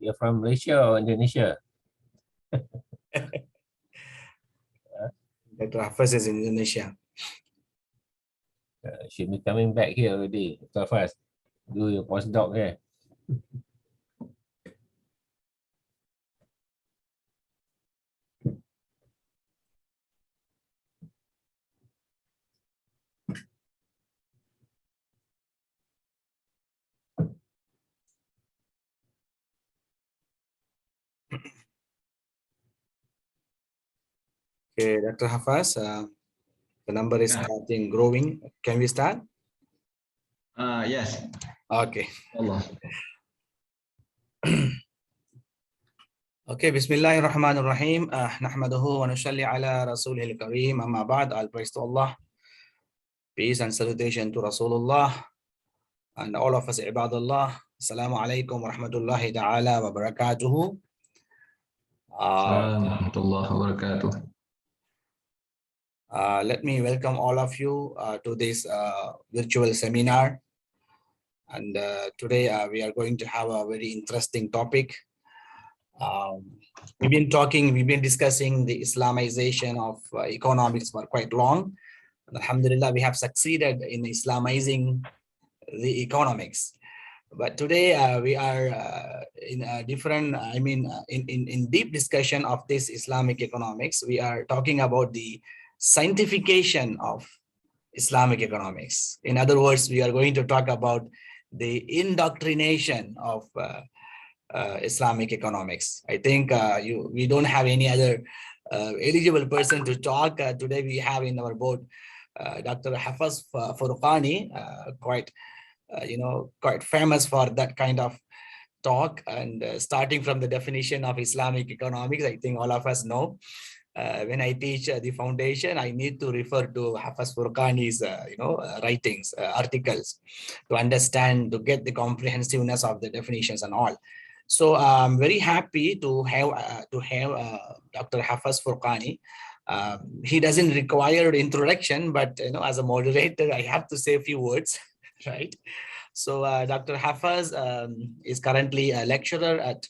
You're from Malaysia or Indonesia? Dr. Hafas is in Indonesia. Should be coming back here already. So fast. Do your postdoc here. Okay, Dr. Hafas, the number is starting growing. Can we start? Yes. Okay. Allah. Okay, Bismillahirrahmanirrahim. Nahmaduhu wa nusalli ala rasulihil kareem. Amma ba'd, all praise to Allah. Peace and salutation to Rasulullah and all of us, ibadallah. Assalamu alaikum wa rahmatullahi ta'ala wa barakatuhu. Warahmatullahi wabarakatuh. Let me welcome all of you to this virtual seminar. And today we are going to have a very interesting topic. We've been discussing the Islamization of economics for quite long. Alhamdulillah, we have succeeded in Islamizing the economics. But today we are in a different, in deep discussion of this Islamic economics. We are talking about the scientification of Islamic economics. In other words, we are going to talk about the indoctrination of Islamic economics. I think we don't have any other eligible person to talk. Today we have in our board Dr. Hafas Furqani, quite famous for that kind of talk. And starting from the definition of Islamic economics, I think all of us know. When I teach the foundation, I need to refer to Hafas Furqani's writings, articles, to understand, to get the comprehensiveness of the definitions and all. So I'm very happy to have Dr. Hafas Furqani. He doesn't require introduction, but as a moderator, I have to say a few words, right? So Dr. Hafas is currently a lecturer at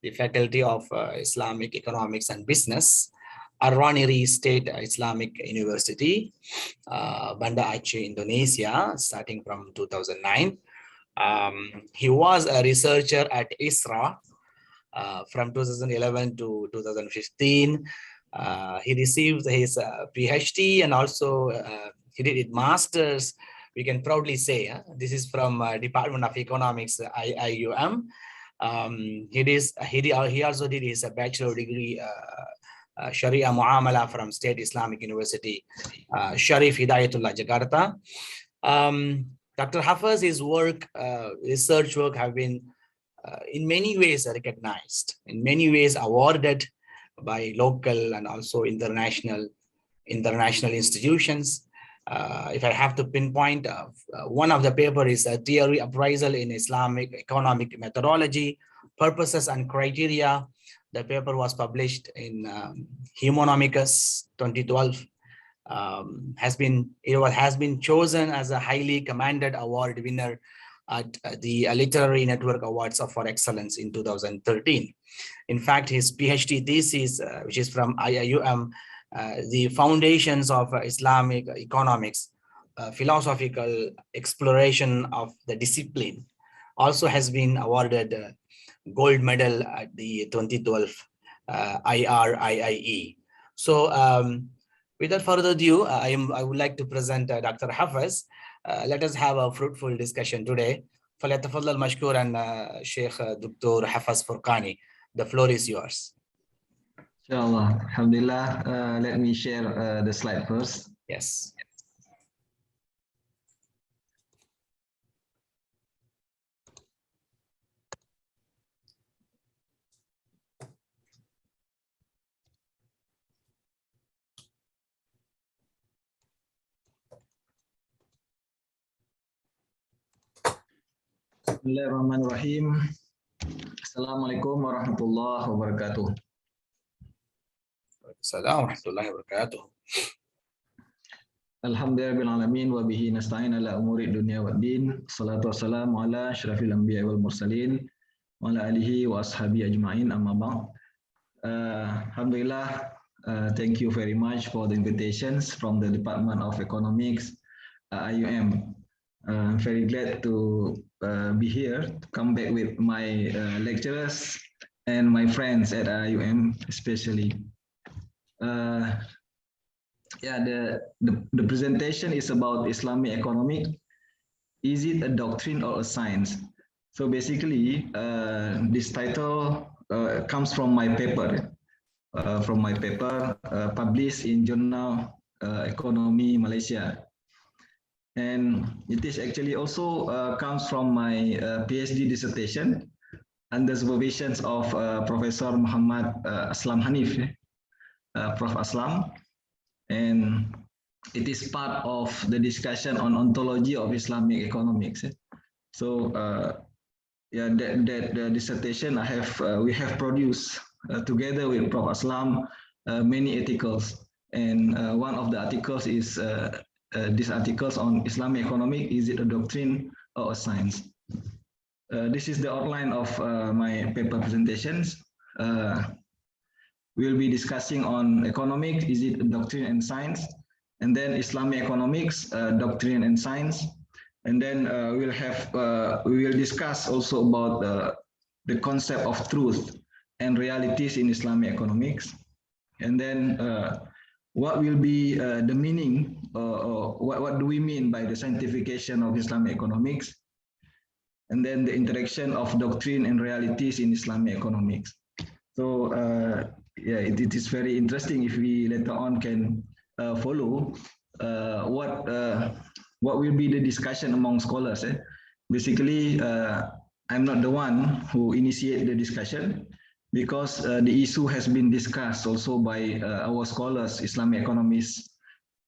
the Faculty of Islamic Economics and Business, Ar-Raniry State Islamic University, Banda Aceh, Indonesia, starting from 2009. He was a researcher at ISRA from 2011 to 2015. He received his Ph.D. and also he did his master's. We can proudly say this is from Department of Economics, IIUM. He also did his bachelor degree, Shari'ah Mu'amalah from State Islamic University, Syarif Hidayatullah Jakarta. Dr. Hafaz's work, research work, have been in many ways recognized, in many ways awarded by local and also international institutions. If I have to pinpoint, one of the paper is a theory appraisal in Islamic economic methodology, purposes and criteria, The paper was published in Humanomics 2012. Has been chosen as a highly commended award winner at the Literati Network Awards for Excellence in 2013. In fact, his PhD thesis, which is from IIUM, the Foundations of Islamic Economics, philosophical exploration of the discipline, also has been awarded gold medal at the 2012 IRIIE. So without further ado, I would like to present Dr. Hafas. Let us have a fruitful discussion today. فليتفضل مشكورا شيخ دكتور حفص فرقاني. The floor is yours. Inshallah. Alhamdulillah. Let me share the slide first. Yes. Bismillahirrahmanirrahim. Assalamualaikum warahmatullahi wabarakatuh. Assalamu warahmatullahi wabarakatuh. Alhamdulillahirabbil alamin wa bihi nasta'in ala umuri dunya waddin. Salatu wassalamu ala asyrafil anbiya'i wal mursalin wa ala alihi wa ashabihi ajma'in, amma ba'd. Alhamdulillah, thank you very much for the invitations from the Department of Economics, IUM. I'm very glad to be here, to come back with my lecturers and my friends at IUM especially. Yeah, the presentation is about Islamic economics. Is it a doctrine or a science? So basically, this title comes from my paper, published in Journal Economy Malaysia. And it is actually also comes from my PhD dissertation under supervisions of Professor Muhammad Aslam Hanif, Prof. Aslam. And it is part of the discussion on ontology of Islamic economics. So yeah, that dissertation we have produced together with Prof. Aslam many articles, and one of the articles is these articles on Islamic economics. Is it a doctrine or a science? This is the outline of my paper presentations. We'll be discussing on economics, is it a doctrine and science? And then Islamic economics, doctrine and science. And then we will discuss also about the concept of truth and realities in Islamic economics. And then what will be the meaning, what do we mean by the scientification of Islamic economics? And then the interaction of doctrine and realities in Islamic economics. So yeah, it is very interesting if we later on can follow what will be the discussion among scholars. Basically, I'm not the one who initiate the discussion, because the issue has been discussed also by our scholars, Islamic economists.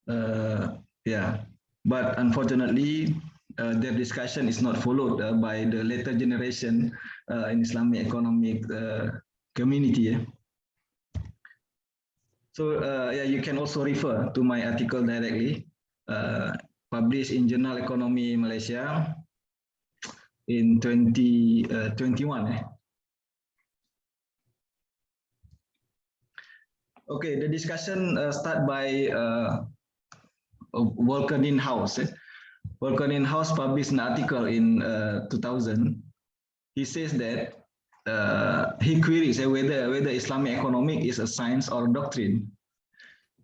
Yeah, but unfortunately, their discussion is not followed by the later generation in Islamic economic community. So yeah, you can also refer to my article directly, published in Journal Economy Malaysia in 2021. Okay, the discussion start by Volkanin House. Volkanin House published an article in 2000. He says that he queries whether Islamic economics is a science or a doctrine.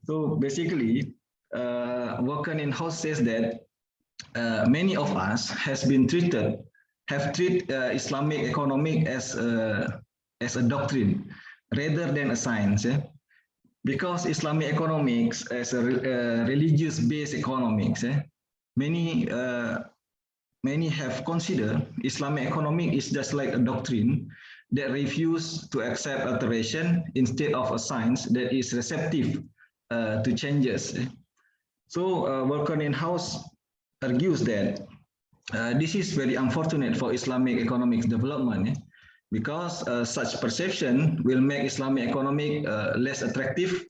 So basically, Volkanin House says that many of us have treated Islamic economics as a doctrine rather than a science. Because Islamic economics as a religious-based economics, many have considered Islamic economics is just like a doctrine that refuses to accept alteration instead of a science that is receptive to changes. So Volkanin House argues that this is very unfortunate for Islamic economics development, because such perception will make Islamic economics less attractive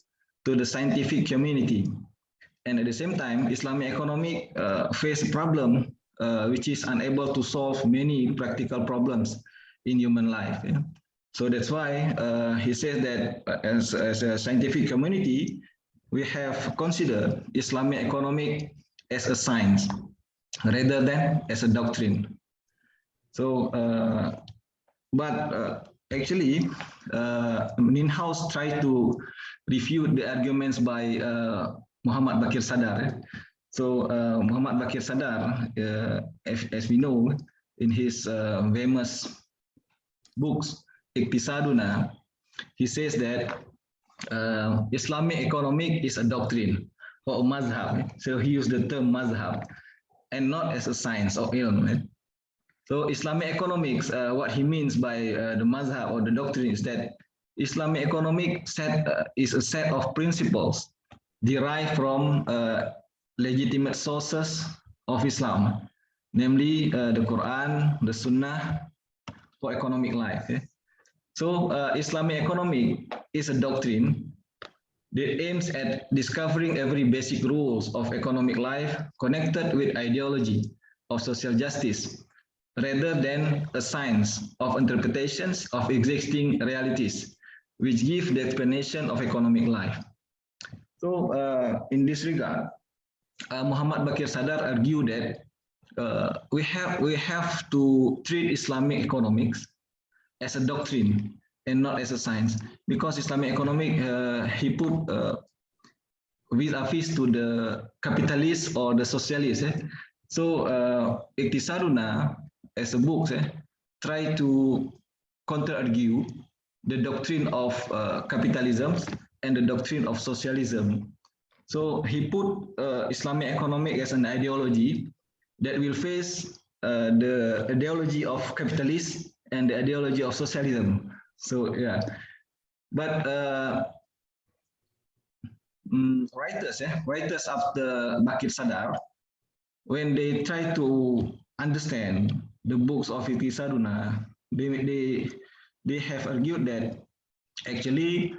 to the scientific community. And at the same time, Islamic economics face a problem which is unable to solve many practical problems in human life. Yeah? So that's why he says that as a scientific community, we have considered Islamic economics as a science rather than as a doctrine. So, actually, Ninhaus tried to refute the arguments by Muhammad Bakir Sadar. So Muhammad Bakir Sadar, as we know, in his famous books, Iqtisaduna, he says that Islamic economics is a doctrine or a mazhab. So he used the term mazhab and not as a science or ilm. So Islamic economics, what he means by the mazhab or the doctrine is that Islamic economic is a set of principles derived from legitimate sources of Islam, namely the Quran, the Sunnah for economic life. So Islamic economic is a doctrine that aims at discovering every basic rules of economic life connected with ideology of social justice, rather than a science of interpretations of existing realities, which give the explanation of economic life. So in this regard, Muhammad Bakir Sadar argued that we have to treat Islamic economics as a doctrine and not as a science, because Islamic economic he put vis-a-vis to the capitalist or the socialist. So Iqtisaduna as a book try to counter-argue the doctrine of capitalism and the doctrine of socialism. So he put Islamic economic as an ideology that will face the ideology of capitalists and the ideology of socialism. So yeah, but writers after Bakir Sadar, when they try to understand the books of Iqtisaduna, they have argued that actually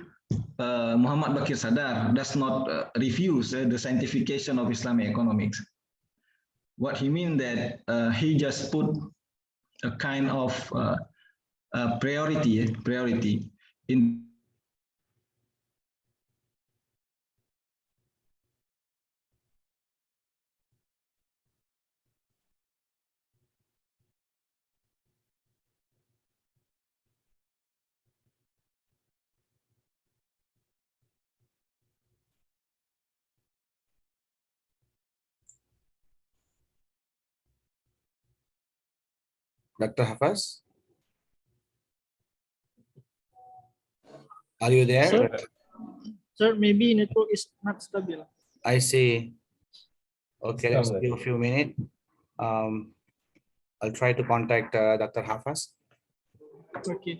Muhammad Bakir Sadar does not refuse the scientification of Islamic economics. What he means that he just put a kind of priority in Dr. Hafas? Are you there? Sir, maybe network is not stable. I see. Okay, let's give a few minutes. I'll try to contact Dr. Hafas. Okay.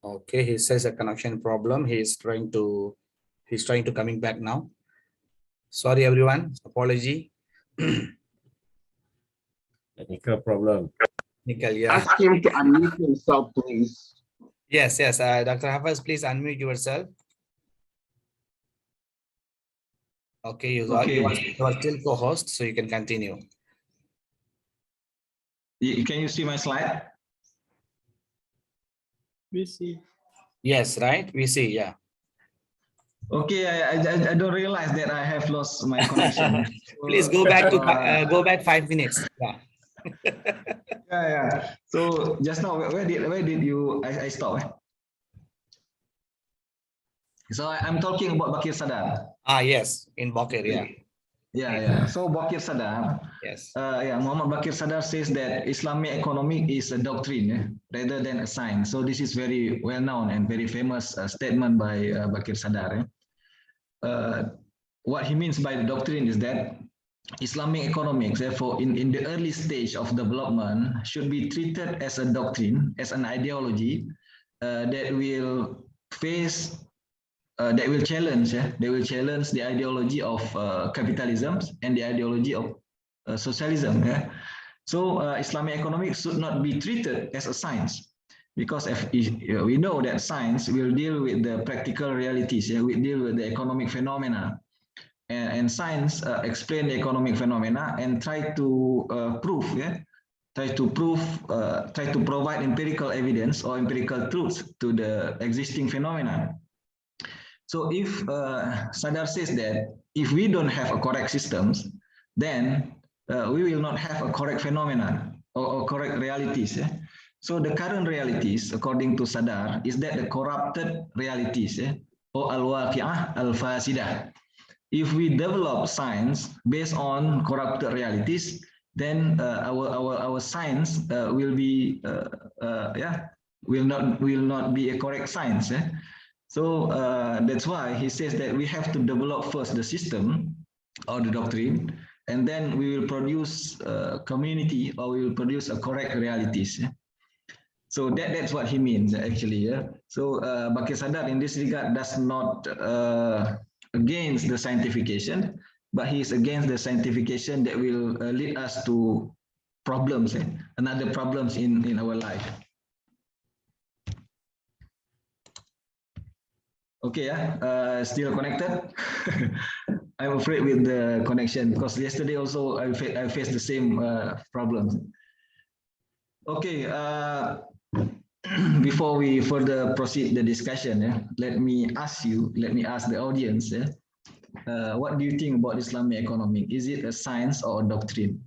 Okay, he says a connection problem. He's trying to coming back now. Sorry, everyone. Apology. Technical problem. Nickel, yeah. Ask him to unmute himself, please. Yes. Dr. Hafas, please unmute yourself. Okay, you are still co-host, so you can continue. Can you see my slide? We see. Yes, right? We see, yeah. Okay, I don't realize that I have lost my connection. Please go back to go back 5 minutes. Yeah. Yeah. So just now, where did you? I stop. So I'm talking about Bakir Sadar. Yes, in Bakir, yeah. Yeah. So Bakir Sadar. Yes. Muhammad Bakir Sadar says that Islamic economics is a doctrine rather than a science. So this is very well known and very famous statement by Bakir Sadar. What he means by the doctrine is that Islamic economics, therefore, in the early stage of development, should be treated as a doctrine, as an ideology that will face, that will challenge the ideology of capitalism and the ideology of socialism. So Islamic economics should not be treated as a science, because if we know that science will deal with the practical realities, will deal with the economic phenomena, and science explain the economic phenomena and try to provide empirical evidence or empirical truths to the existing phenomena. So if Sadar says that if we don't have a correct systems, then we will not have a correct phenomenon or correct realities. So the current realities, according to Sadar, is that the corrupted realities, or al-waqi'ah al-fasidah. If we develop science based on corrupted realities, then our science will not be a correct science. So that's why he says that we have to develop first the system or the doctrine, and then we will produce a community, or we will produce a correct realities. So that's what he means actually. So Bakir Sadar in this regard does not against the scientification, but he is against the scientification that will lead us to problems, another problems in our life. Okay, still connected? I'm afraid with the connection, because yesterday also I faced the same problems. Okay, before we further proceed the discussion, let me ask the audience, what do you think about Islamic economics? Is it a science or a doctrine?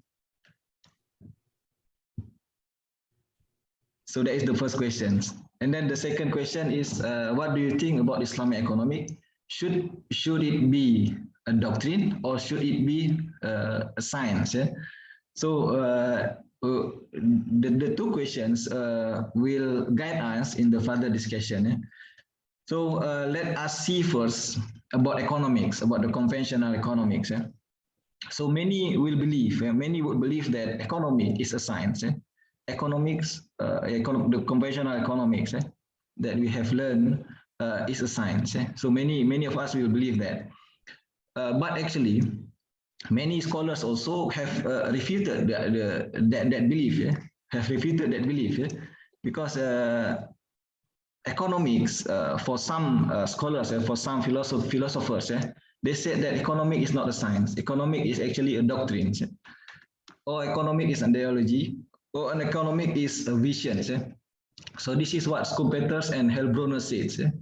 So that is the first question. And then the second question is, what do you think about Islamic economics? Should it be a doctrine, or should it be a science? So the two questions will guide us in the further discussion. So let us see first about economics, about the conventional economics. So many would believe that economy is a science. Economics, the conventional economics that we have learned is a science. So many of us will believe that. But actually, many scholars also have refuted that belief. Because economics, for some scholars, for some philosophers, they said that economics is not a science. Economics is actually a doctrine, or economics is an ideology, or an economic is a vision. So this is what Schumpeter and Heilbronner said.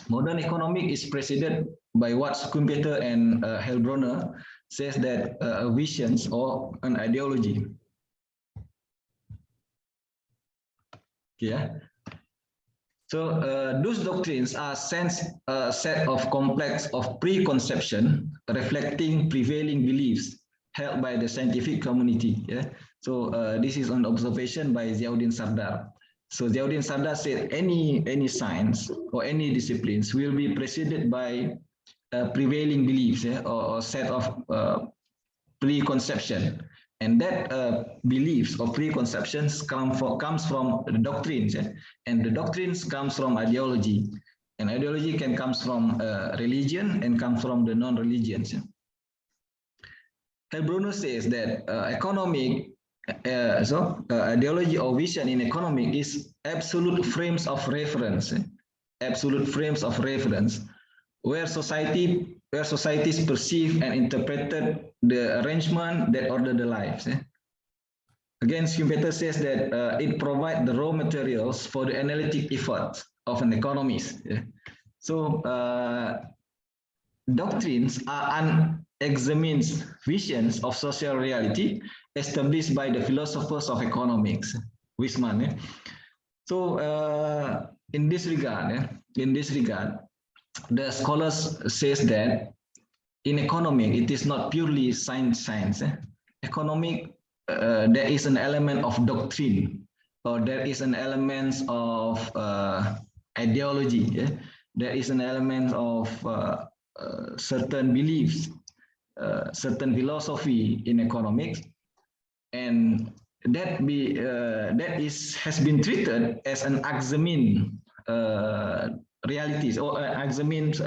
Modern economics is preceded by what Schumpeter and Heilbronner says that a vision or an ideology. Yeah. So those doctrines are a set of complex of preconception reflecting prevailing beliefs held by the scientific community. Yeah. So this is an observation by Ziauddin Sardar. So Ziauddin Sardar said any science or any disciplines will be preceded by prevailing beliefs, or set of preconception, and that beliefs or preconceptions comes from the doctrines, and the doctrines comes from ideology, and ideology can comes from religion and comes from the non-religions. Heilbronner says that ideology or vision in economics is absolute frames of reference, where societies perceive and interpreted the arrangement that order the lives. Again, Schumpeter says that it provides the raw materials for the analytic effort of an economist. So doctrines are unexamined visions of social reality established by the philosophers of economics, Wisman. So in this regard, the scholars says that in economic it is not purely science. Economic, there is an element of doctrine, or there is an element of ideology. There is an element of certain beliefs, certain philosophy in economics, and that has been treated as an examined realities, or unexamined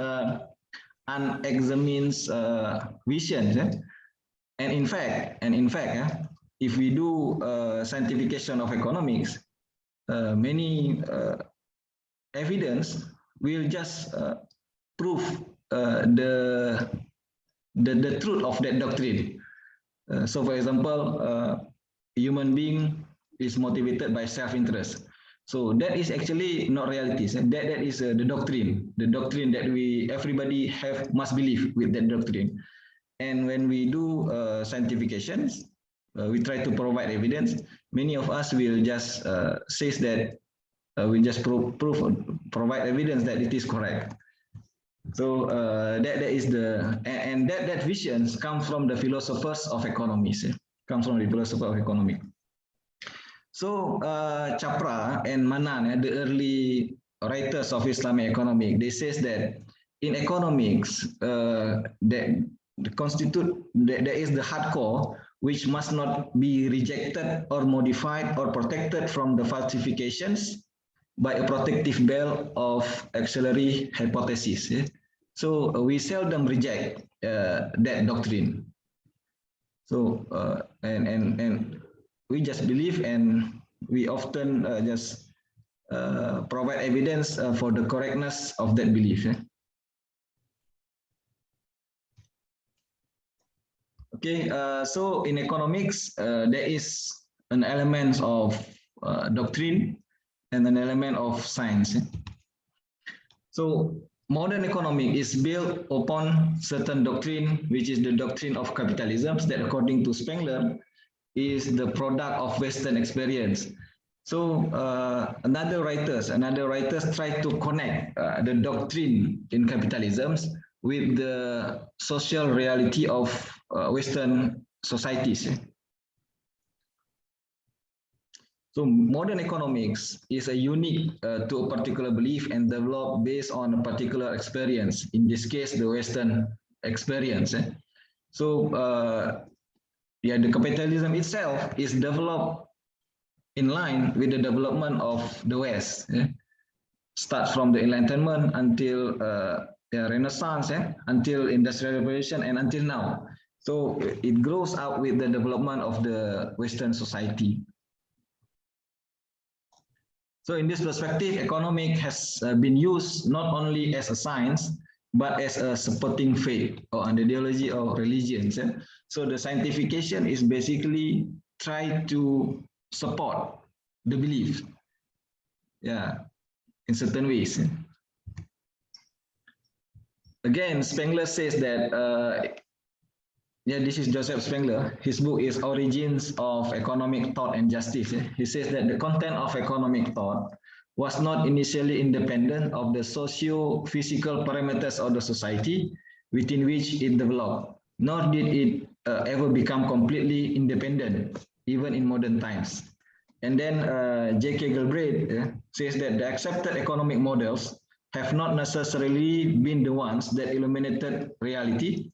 visions. And in fact, if we do scientification of economics, many evidence will just prove the truth of that doctrine. So, for example, human being is motivated by self-interest. So that is actually not realities. That is the doctrine that everybody must believe with that doctrine. And when we do scientifications, we try to provide evidence. Many of us will just says that we just provide evidence that it is correct. So that is that visions come from the philosophers of economics. Comes from the philosopher of economics. So Chapra and Manan, the early writers of Islamic economics, they says that in economics, there is the hardcore which must not be rejected or modified or protected from the falsifications by a protective belt of auxiliary hypothesis. So we seldom reject that doctrine. So and we just believe, and we often just provide evidence for the correctness of that belief. Okay, so in economics, there is an element of doctrine and an element of science. So modern economics is built upon certain doctrine, which is the doctrine of capitalism, that according to Spengler is the product of Western experience. So another writers try to connect the doctrine in capitalism with the social reality of Western societies. So modern economics is a unique to a particular belief and developed based on a particular experience. In this case, the Western experience. So yeah, the capitalism itself is developed in line with the development of the West. Starts from the Enlightenment until Renaissance, until Industrial Revolution, and until now. So it grows out with the development of the Western society. So in this perspective, economics has been used not only as a science, but as a supporting faith or an ideology or religions. So the scientification is basically try to support the belief, in certain ways. Again, Spengler says that, this is Joseph Spengler. His book is Origins of Economic Thought and Justice. He says that the content of economic thought was not initially independent of the socio-physical parameters of the society within which it developed, nor did it ever become completely independent, even in modern times. And then J.K. Galbraith says that the accepted economic models have not necessarily been the ones that illuminated reality.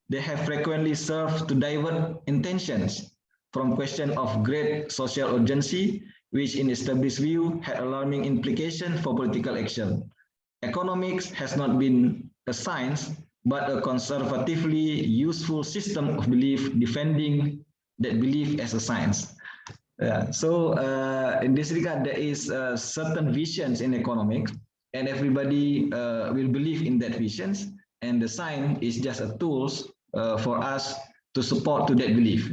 They have frequently served to divert intentions from question of great social urgency, which in established view had alarming implications for political action. Economics has not been a science, but a conservatively useful system of belief defending that belief as a science. So in this regard, there is certain visions in economics, and everybody will believe in that visions, and the science is just a tools for us to support to that belief.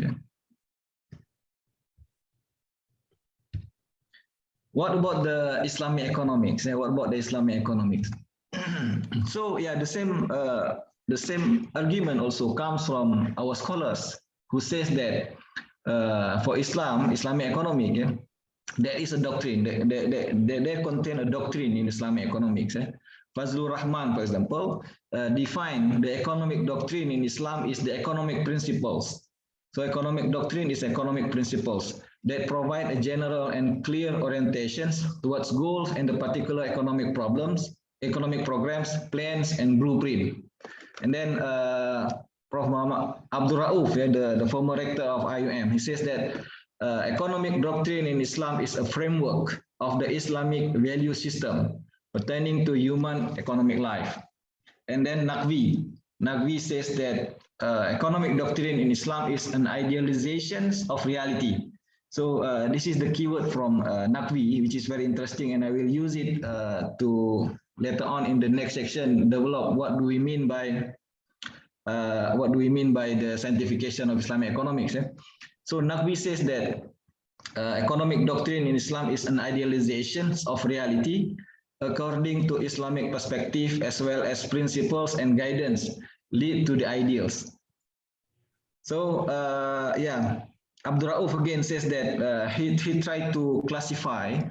What about the Islamic economics? What about the Islamic economics? So the same argument also comes from our scholars who says that for Islam, Islamic economic, yeah, there is a doctrine. They contain a doctrine in Islamic economics. Fazlur Rahman, for example, define the economic doctrine in Islam is the economic principles. So economic doctrine is economic principles that provide a general and clear orientations towards goals and the particular economic problems, economic programs, plans, and blueprint. And then Prof. Muhammad Abdul Rauf, the former rector of IUM, he says that economic doctrine in Islam is a framework of the Islamic value system pertaining to human economic life. And then Naqvi says that economic doctrine in Islam is an idealization of reality. So this is the keyword from Naqvi, which is very interesting, and I will use it to later on in the next section develop what do we mean by the scientification of Islamic economics. So Naqvi says that economic doctrine in Islam is an idealization of reality according to Islamic perspective, as well as principles and guidance lead to the ideals. So yeah, Abdul Rauf again says that he tried to classify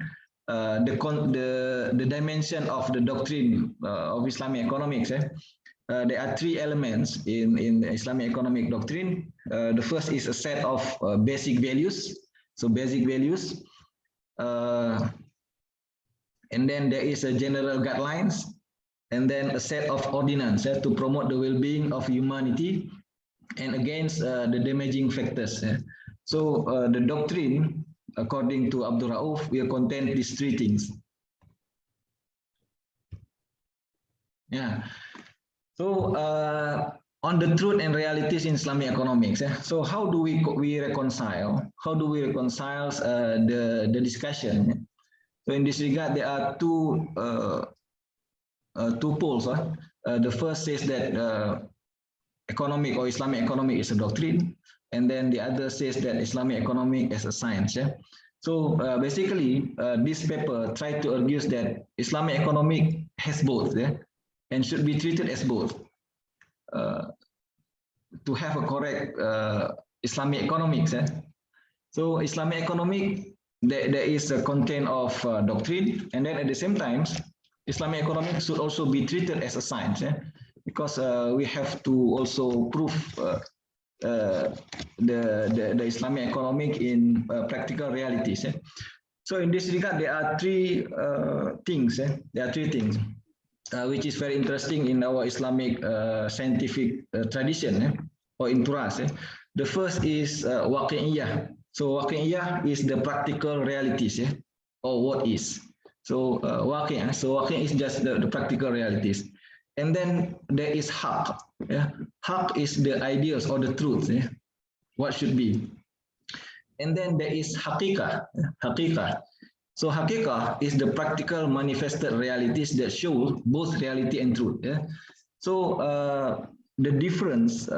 the dimension of the doctrine of Islamic economics. There are three elements in Islamic economic doctrine. The first is a set of basic values. So basic values. And then there is a general guidelines, and then a set of ordinance to promote the well-being of humanity and against the damaging factors. So the doctrine, according to Abdul Rauf, will contain these three things. Yeah. So on the truth and realities in Islamic economics. So how do we reconcile? How do we reconcile the discussion? So in this regard, there are two poles. The first says that economic or Islamic economic is a doctrine, and then the other says that Islamic economic is a science. So basically, this paper tried to argue that Islamic economic has both, and should be treated as both to have a correct Islamic economics. So Islamic economic, there is a content of doctrine, and then at the same time, Islamic economics should also be treated as a science, because we have to also prove the Islamic economic in practical realities. So in this regard, there are three things. There are three things which is very interesting in our Islamic scientific tradition or in Turas. The first is waqi'iyah. So waqi'iyah is the practical realities, or what is. So waqi'ah. So waqi'ah is just the practical realities. And then there is haq. Haq is the ideals or the truth. What should be. And then there is haqiqah. Haqiqah. So haqiqah is the practical manifested realities that show both reality and truth. So the difference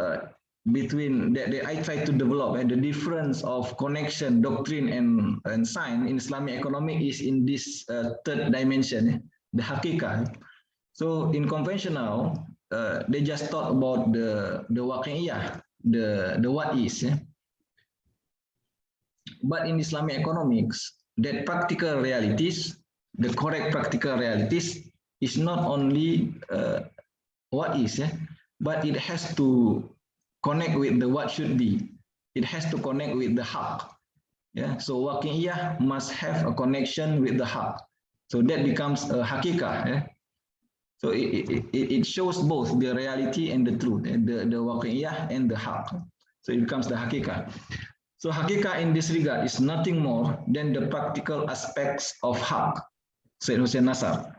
between that I try to develop, and the difference of connection, doctrine, and science in Islamic economic is in this third dimension, the haqiqah. So in conventional, they just talk about the waqi'iyah, the what is. But in Islamic economics, that practical realities, the correct practical realities, is not only what is, but it has to connect with the what should be. It has to connect with the haq. So waqi'iyah must have a connection with the haq. So that becomes a haqiqah. So it shows both the reality and the truth, the waqi'iyah and the haq. So it becomes the haqiqah. So haqiqah in this regard is nothing more than the practical aspects of haq, said Hussein Nasr.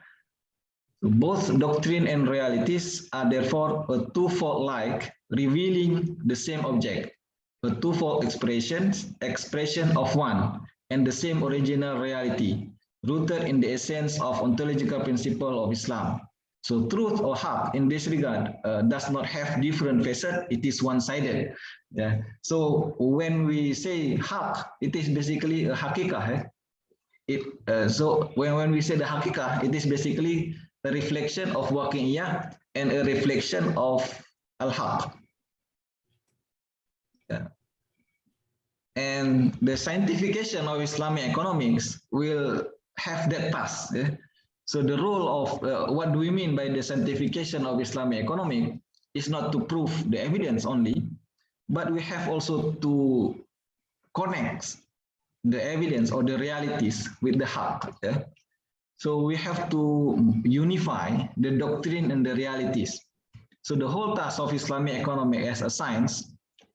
So both doctrine and realities are therefore a twofold like, revealing the same object, a twofold expression of one and the same original reality, rooted in the essence of ontological principle of Islam. So truth or haq in this regard does not have different facets, it is one-sided. So when we say haq, it is basically a haqiqah. So when we say the haqiqah, it is basically a reflection of waqi'iyah and a reflection of al-haq. And the scientification of Islamic economics will have that task. So the role of what do we mean by the scientification of Islamic economics is not to prove the evidence only, but we have also to connect the evidence or the realities with the heart. So we have to unify the doctrine and the realities. So the whole task of Islamic economics as a science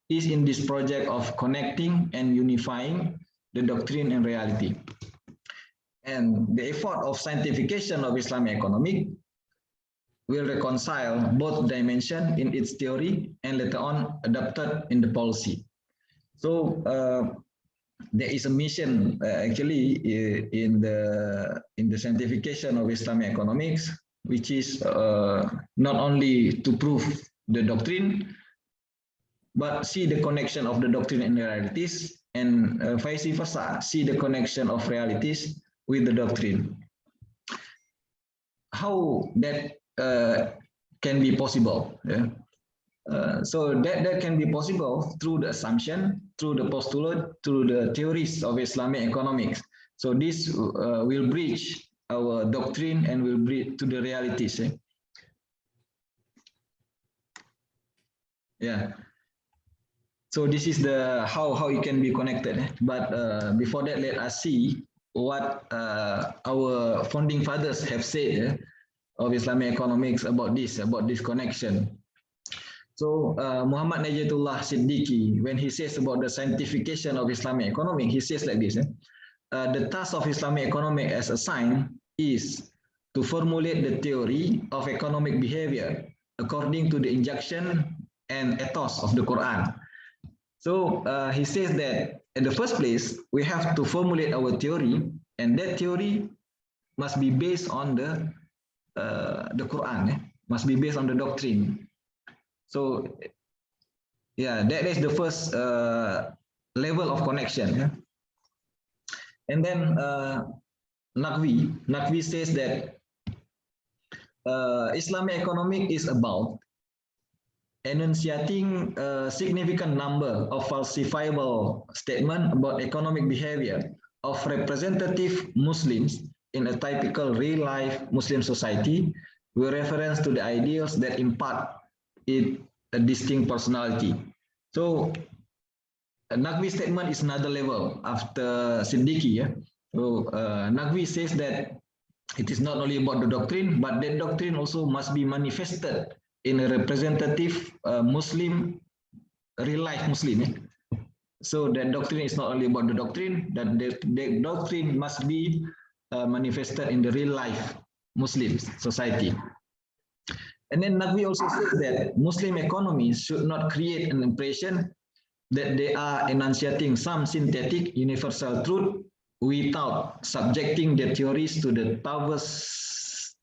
is in this project of connecting and unifying the doctrine and reality. And the effort of scientification of Islamic economics will reconcile both dimensions in its theory and later on adapted in the policy. So there is a mission actually in the scientification of Islamic economics, which is not only to prove the doctrine, but see the connection of the doctrine and realities, and vice versa, see the connection of realities with the doctrine. How that can be possible? So that can be possible through the assumption, through the postulate, through the theories of Islamic economics. So this will bridge our doctrine and will bridge to the realities. Yeah. So this is the how it can be connected. But before that, let us see what our founding fathers have said of Islamic economics about this connection. So Muhammad Najatullah Siddiqui, when he says about the scientification of Islamic economics, he says like this: the task of Islamic economics as a science is to formulate the theory of economic behavior according to the injunction and ethos of the Quran. So he says that in the first place, we have to formulate our theory, and that theory must be based on the Quran, must be based on the doctrine. So yeah, that is the first level of connection. And then Naqvi says that Islamic economics is about enunciating a significant number of falsifiable statements about economic behavior of representative Muslims in a typical real-life Muslim society with reference to the ideals that impart it a distinct personality. So Naqvi's statement is another level after Siddiqui. So Naqvi says that it is not only about the doctrine, but that doctrine also must be manifested in a representative Muslim, real-life Muslim. So that doctrine is not only about the doctrine, that the doctrine must be manifested in the real-life Muslim society. And then Naqvi also says that Muslim economies should not create an impression that they are enunciating some synthetic universal truth without subjecting their theories to the toughest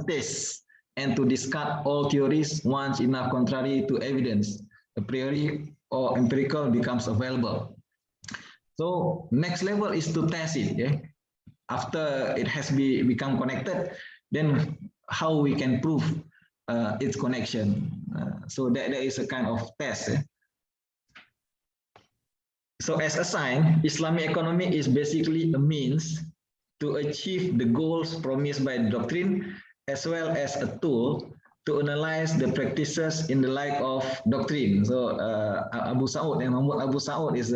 tests, and to discard all theories once enough contrary to evidence, a priori or empirical, becomes available. So next level is to test it. After it has become connected, then how we can prove its connection. So that is a kind of test. So as a sign, Islamic economy is basically a means to achieve the goals promised by the doctrine, as well as a tool to analyze the practices in the light of doctrine. So Abu Saud is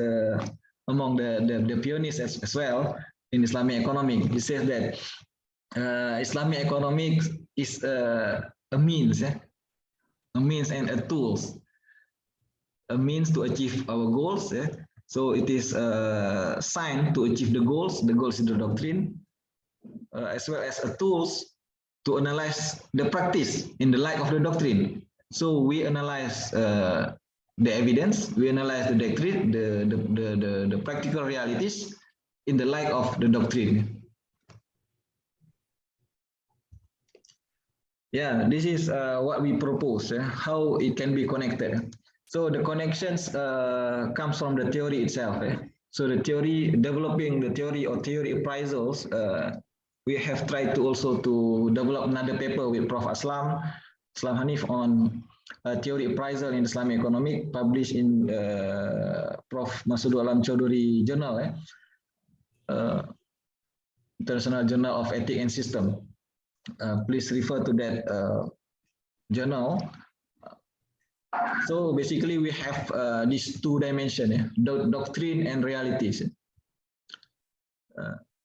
among the pioneers as well in Islamic economics. He says that Islamic economics is a means and a tools, a means to achieve our goals. So it is a sign to achieve the goals. The goals is the doctrine, as well as a tools to analyze the practice in the light of the doctrine. So we analyze the evidence, we analyze the doctrine, the practical realities in the light of the doctrine. Yeah, this is what we propose, how it can be connected. So the connections comes from the theory itself. So the theory, developing the theory or theory appraisals, we have tried to also to develop another paper with Prof. Aslam Hanif on theory appraisal in Islamic Economics, published in Prof. Masudul Alam Chaudhuri journal, International Journal of Ethics and System. Please refer to that journal. So basically, we have these two dimensions, doctrine and realities.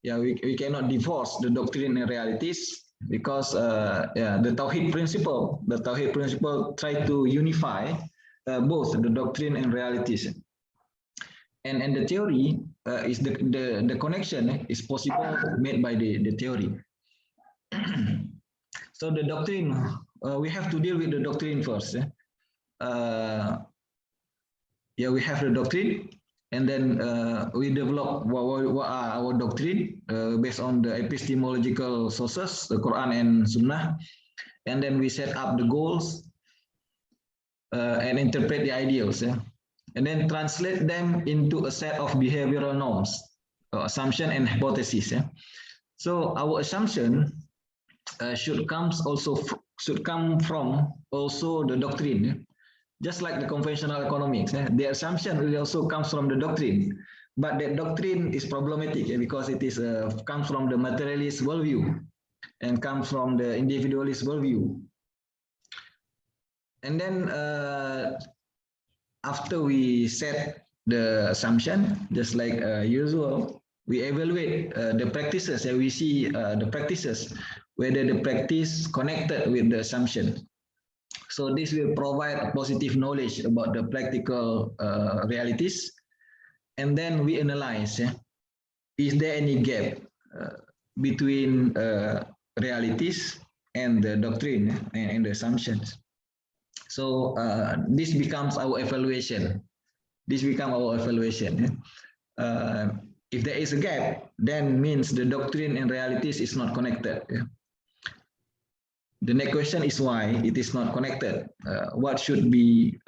Yeah, we cannot divorce the doctrine and realities, because the Tawhid principle try to unify both the doctrine and realities. And the theory is the connection is possible made by the theory. So the doctrine, we have to deal with the doctrine first. Yeah, we have the doctrine, and then we develop what are our doctrine based on the epistemological sources, the Quran and Sunnah, and then we set up the goals and interpret the ideals, and then translate them into a set of behavioral norms, assumption and hypothesis. So our assumption should come from also the doctrine. Just like the conventional economics, the assumption will also comes from the doctrine, but that doctrine is problematic because it is comes from the materialist worldview and comes from the individualist worldview. And then after we set the assumption, just like usual, we evaluate the practices, and we see the practices, whether the practice connected with the assumption. So this will provide a positive knowledge about the practical realities, and then we analyze, is there any gap between realities and the doctrine and the assumptions. So this becomes our evaluation. If there is a gap, then means the doctrine and realities is not connected. The next question is why it is not connected. What should be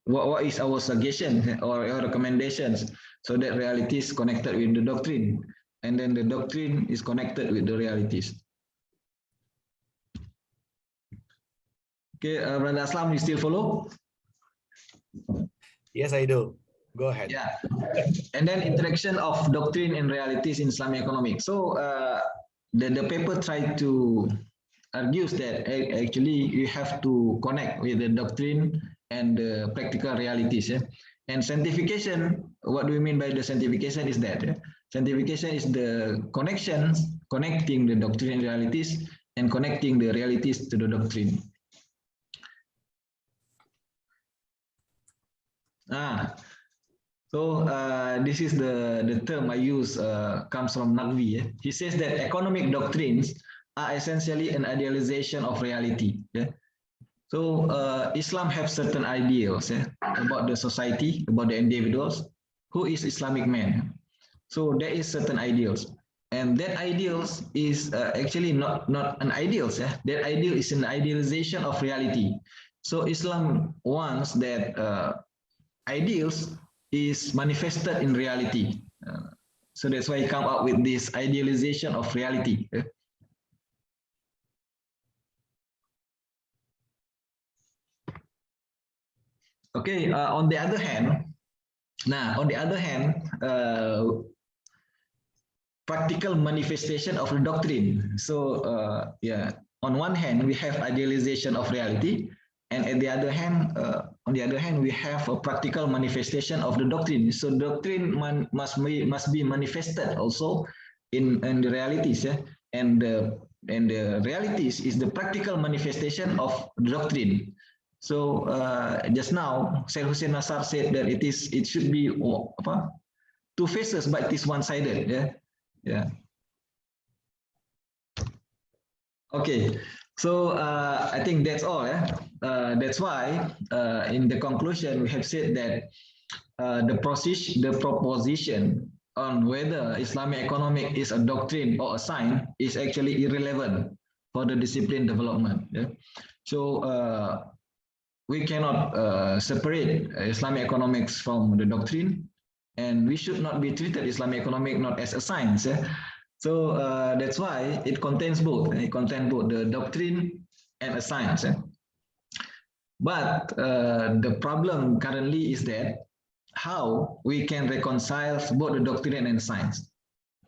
what is our suggestion or recommendations so that reality is connected with the doctrine, and then the doctrine is connected with the realities. Okay, Brother Aslam, you still follow? Yes, I do. Go ahead. Yeah, and then interaction of doctrine and realities in Islamic economics. So the paper tried to argues that actually you have to connect with the doctrine and the practical realities. And sanctification, what do we mean by the sanctification is that sanctification is the connecting the doctrine and realities and connecting the realities to the doctrine. So this is the term I use, comes from Naqvi. He says that economic doctrines are essentially an idealization of reality. So Islam have certain ideals about the society, about the individuals. Who is Islamic man? So there is certain ideals, and that ideals is actually not an ideals. That ideal is an idealization of reality. So Islam wants that ideals is manifested in reality. So that's why he come up with this idealization of reality. Okay, on the other hand, practical manifestation of the doctrine. So yeah, on one hand, we have idealization of reality, and on the other hand, we have a practical manifestation of the doctrine. So doctrine must be manifested also in the realities, and the realities is the practical manifestation of the doctrine. So just now, Syed Hussein Nasar said that it should be two faces, but it is one-sided. Yeah. Okay. So I think that's all. That's why in the conclusion we have said that the proposition on whether Islamic economics is a doctrine or a science is actually irrelevant for the discipline development. So we cannot separate Islamic economics from the doctrine, and we should not be treated Islamic economics not as a science. So that's why it contains both. It contains both the doctrine and a science. But the problem currently is that how we can reconcile both the doctrine and science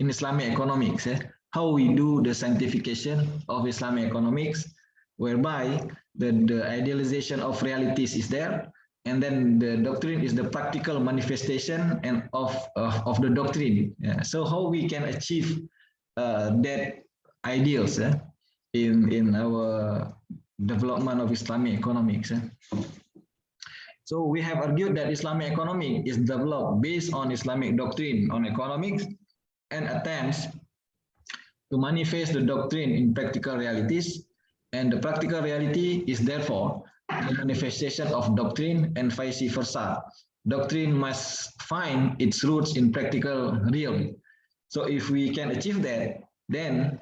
in Islamic economics. How we do the scientification of Islamic economics, whereby the idealization of realities is there, and then the doctrine is the practical manifestation and of the doctrine. So how we can achieve that ideals in our development of Islamic economics. So we have argued that Islamic economics is developed based on Islamic doctrine on economics and attempts to manifest the doctrine in practical realities, and the practical reality is therefore the manifestation of doctrine and vice versa. Doctrine must find its roots in practical realm. So if we can achieve that, then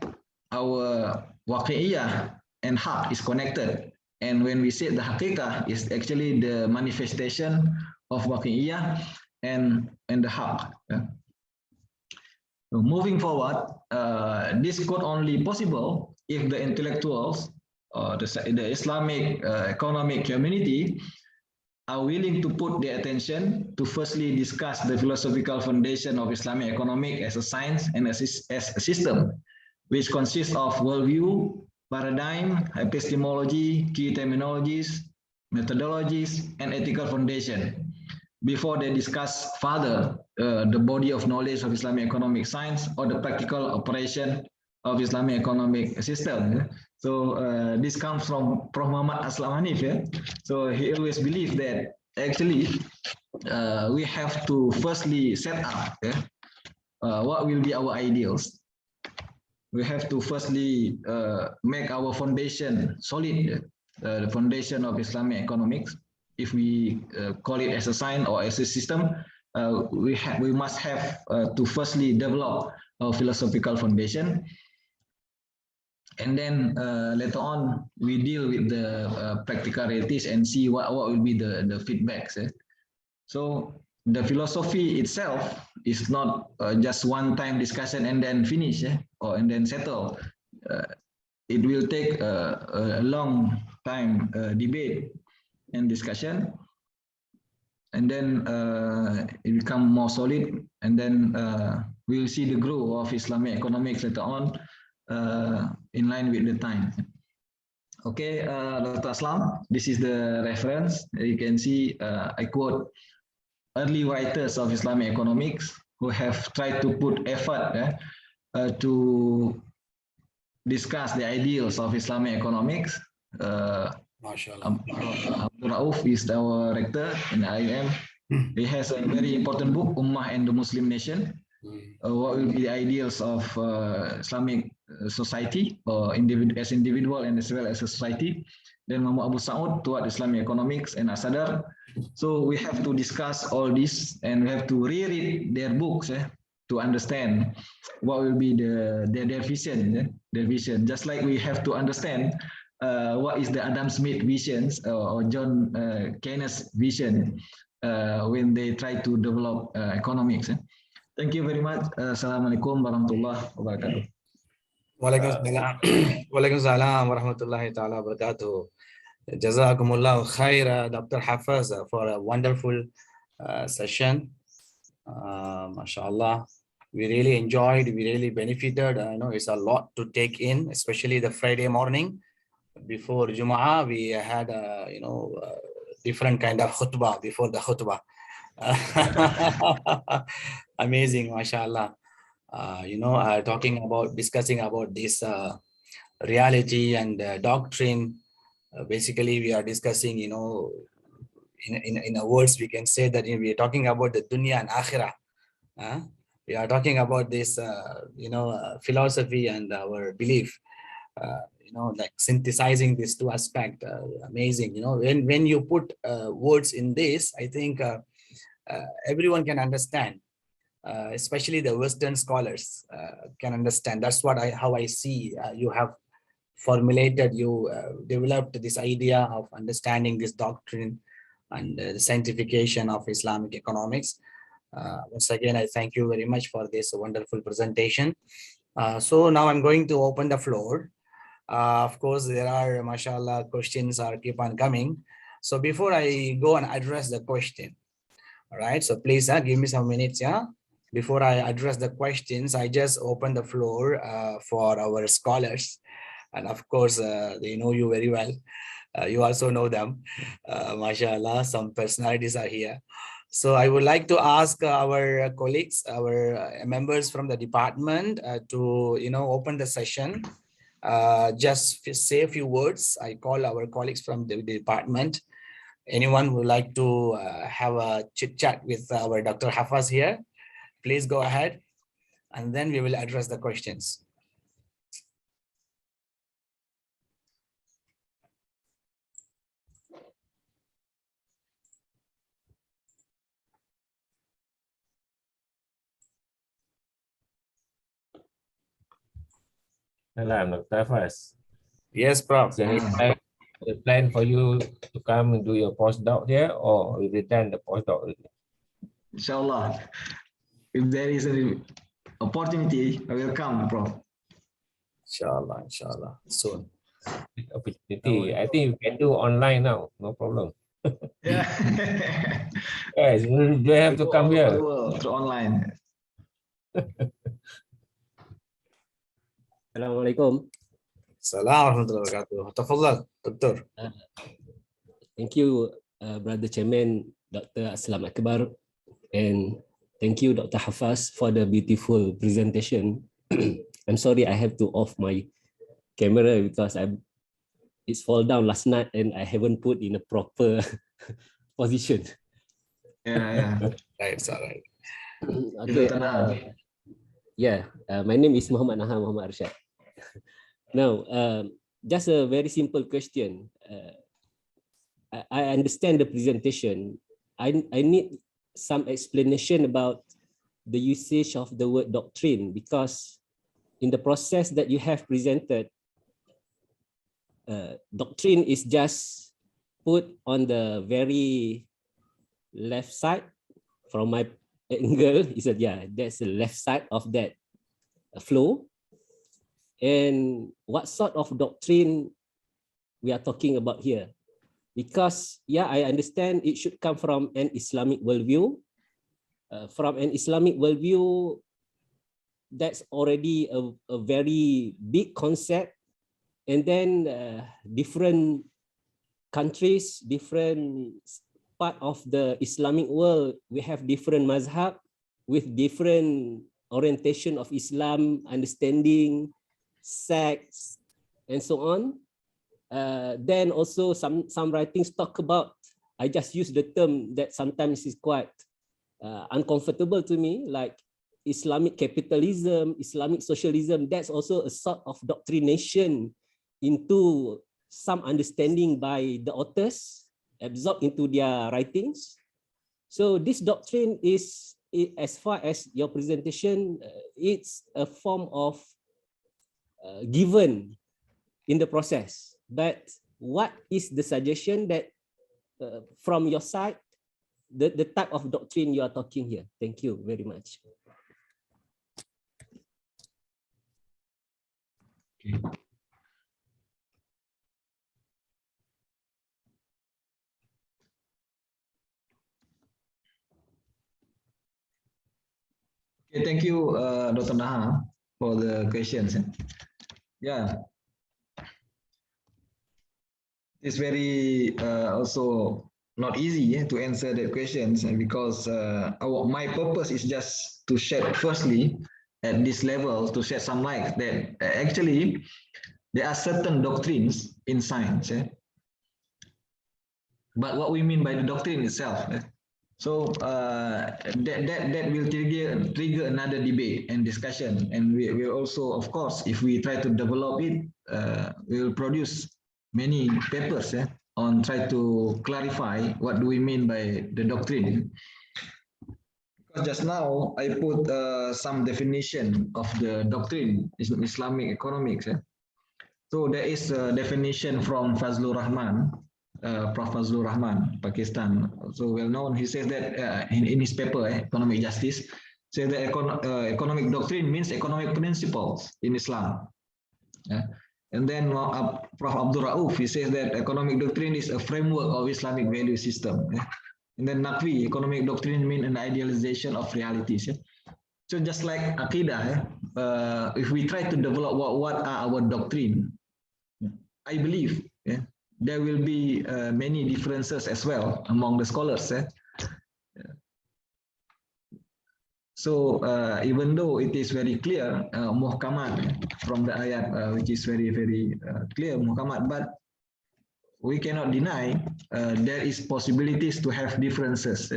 our waqi'iyah and haq is connected. And when we say the haqiqah is actually the manifestation of waqi'iyah and the haq. So moving forward, this could only possible if the intellectuals or the Islamic economic community are willing to put their attention to firstly discuss the philosophical foundation of Islamic economics as a science and as a system, which consists of worldview, paradigm, epistemology, key terminologies, methodologies, and ethical foundation, before they discuss further the body of knowledge of Islamic economic science or the practical operation of Islamic economic system. So this comes from Prof. Muhammad Aslam Hanif. So he always believed that actually we have to firstly set up what will be our ideals. We have to firstly make our foundation solid, the foundation of Islamic economics. If we call it as a science or as a system, we must have to firstly develop our philosophical foundation. And then later on, we deal with the practicalities and see what will be the feedbacks. So the philosophy itself is not just one-time discussion and then finish, and then settle. It will take a long time debate and discussion, and then it become more solid, and then we'll see the growth of Islamic economics later on in line with the time. Okay, Dr. Aslam, this is the reference. You can see I quote early writers of Islamic economics who have tried to put effort to discuss the ideals of Islamic economics. Abdul Rauf is our rector in IIM. He has a very important book, Ummah and the Muslim Nation. What will be the ideals of Islamic society, or as individual and as well as a society. Then Muhammad Abu Saud toward Islamic economics and Asadar. So we have to discuss all this, and we have to reread their books to understand what will be their vision. Their vision, just like we have to understand what is the Adam Smith visions or John Keynes vision when they try to develop economics. Thank you very much. Assalamualaikum warahmatullahi wabarakatuh. Waalaikumsalam warahmatullahi ta'ala wabarakatuh. Jazakumullahu khaira, Dr. Hafaz, for a wonderful session. MashaAllah. We really enjoyed, we really benefited. I know it's a lot to take in, especially the Friday morning. Before Jumu'ah, we had different kind of khutbah before the khutbah. Amazing, mashallah. Discussing about this reality and doctrine. Basically, we are discussing, in words, we can say that we are talking about the dunya and akhirah. We are talking about this, philosophy and our belief. Like synthesizing these two aspects, amazing. When you put words in this, I think everyone can understand, especially the Western scholars can understand. That's what how I see you have formulated, you developed this idea of understanding this doctrine and the scientification of Islamic economics. Once again, I thank you very much for this wonderful presentation. So now I'm going to open the floor. Of course, there are, mashallah, questions are keep on coming. So before I go and address the question, all right, so please give me some minutes, yeah. Before I address the questions, I just open the floor for our scholars. And of course, they know you very well. You also know them. MashaAllah, some personalities are here. So I would like to ask our colleagues, our members from the department to, open the session. Just say a few words. I call our colleagues from the department. Anyone would like to have a chit chat with our Dr. Hafas here? Please go ahead, and then we will address the questions. Salam, Dr. Hafas. Yes, Prof. Is there any plan for you to come and do your postdoc here, or you done the postdoc already? Inshallah, if there is an opportunity, I will come, Prof. Inshallah, inshallah, soon. Opportunity. I think you can do online now, no problem. Yeah. Yes, you don't have to come here. Through online. Assalamualaikum. Assalamu warahmatullahi wabarakatuh. Tafadhal, Doctor. Thank you, Brother Chairman, Dr. Aslam Akbar, and thank you, Dr. Hafas, for the beautiful presentation. I'm sorry I have to off my camera because it's fall down last night and I haven't put in a proper position. Yeah. Right, it's all right. Okay. My name is Muhammad Arshad. Now, just a very simple question. I understand the presentation. I need some explanation about the usage of the word doctrine, because in the process that you have presented, doctrine is just put on the very left side. From my angle, he said, that's the left side of that flow. And what sort of doctrine we are talking about here? Because, I understand it should come from an Islamic worldview. From an Islamic worldview, that's already a very big concept. And then different countries, different part of the Islamic world, we have different mazhab with different orientation of Islam, understanding, sects, and so on. Then also some writings talk about, I just use the term that sometimes is quite uncomfortable to me, like Islamic capitalism, Islamic socialism. That's also a sort of doctrination into some understanding by the authors, absorbed into their writings. So this doctrine is, as far as your presentation, it's a form of given in the process. But what is the suggestion that from your side, the type of doctrine you are talking here? Thank you very much. Okay, thank you, Dr. Naha, for the questions. It's very also not easy to answer the questions, because my purpose is just to shed, firstly, at this level, to shed some light that actually there are certain doctrines in science. But what we mean by the doctrine itself, so that will trigger another debate and discussion, and we will also, of course, if we try to develop it, we will produce many papers on try to clarify what do we mean by the doctrine. Because just now I put some definition of the doctrine in Islamic economics. So there is a definition from Fazlur Rahman, Prof. Fazlur Rahman, Pakistan, so well known. He says that in his paper, Economic Justice, says that economic doctrine means economic principles in Islam. And then Prof. Abdul Rauf, he says that economic doctrine is a framework of Islamic value system. And then Naqvi, economic doctrine mean an idealization of realities. So just like Aqidah, if we try to develop what are our doctrine, I believe there will be many differences as well among the scholars. So even though it is very clear, muhkamat from the ayat, which is very, very clear, muhkamat, but we cannot deny there is possibilities to have differences.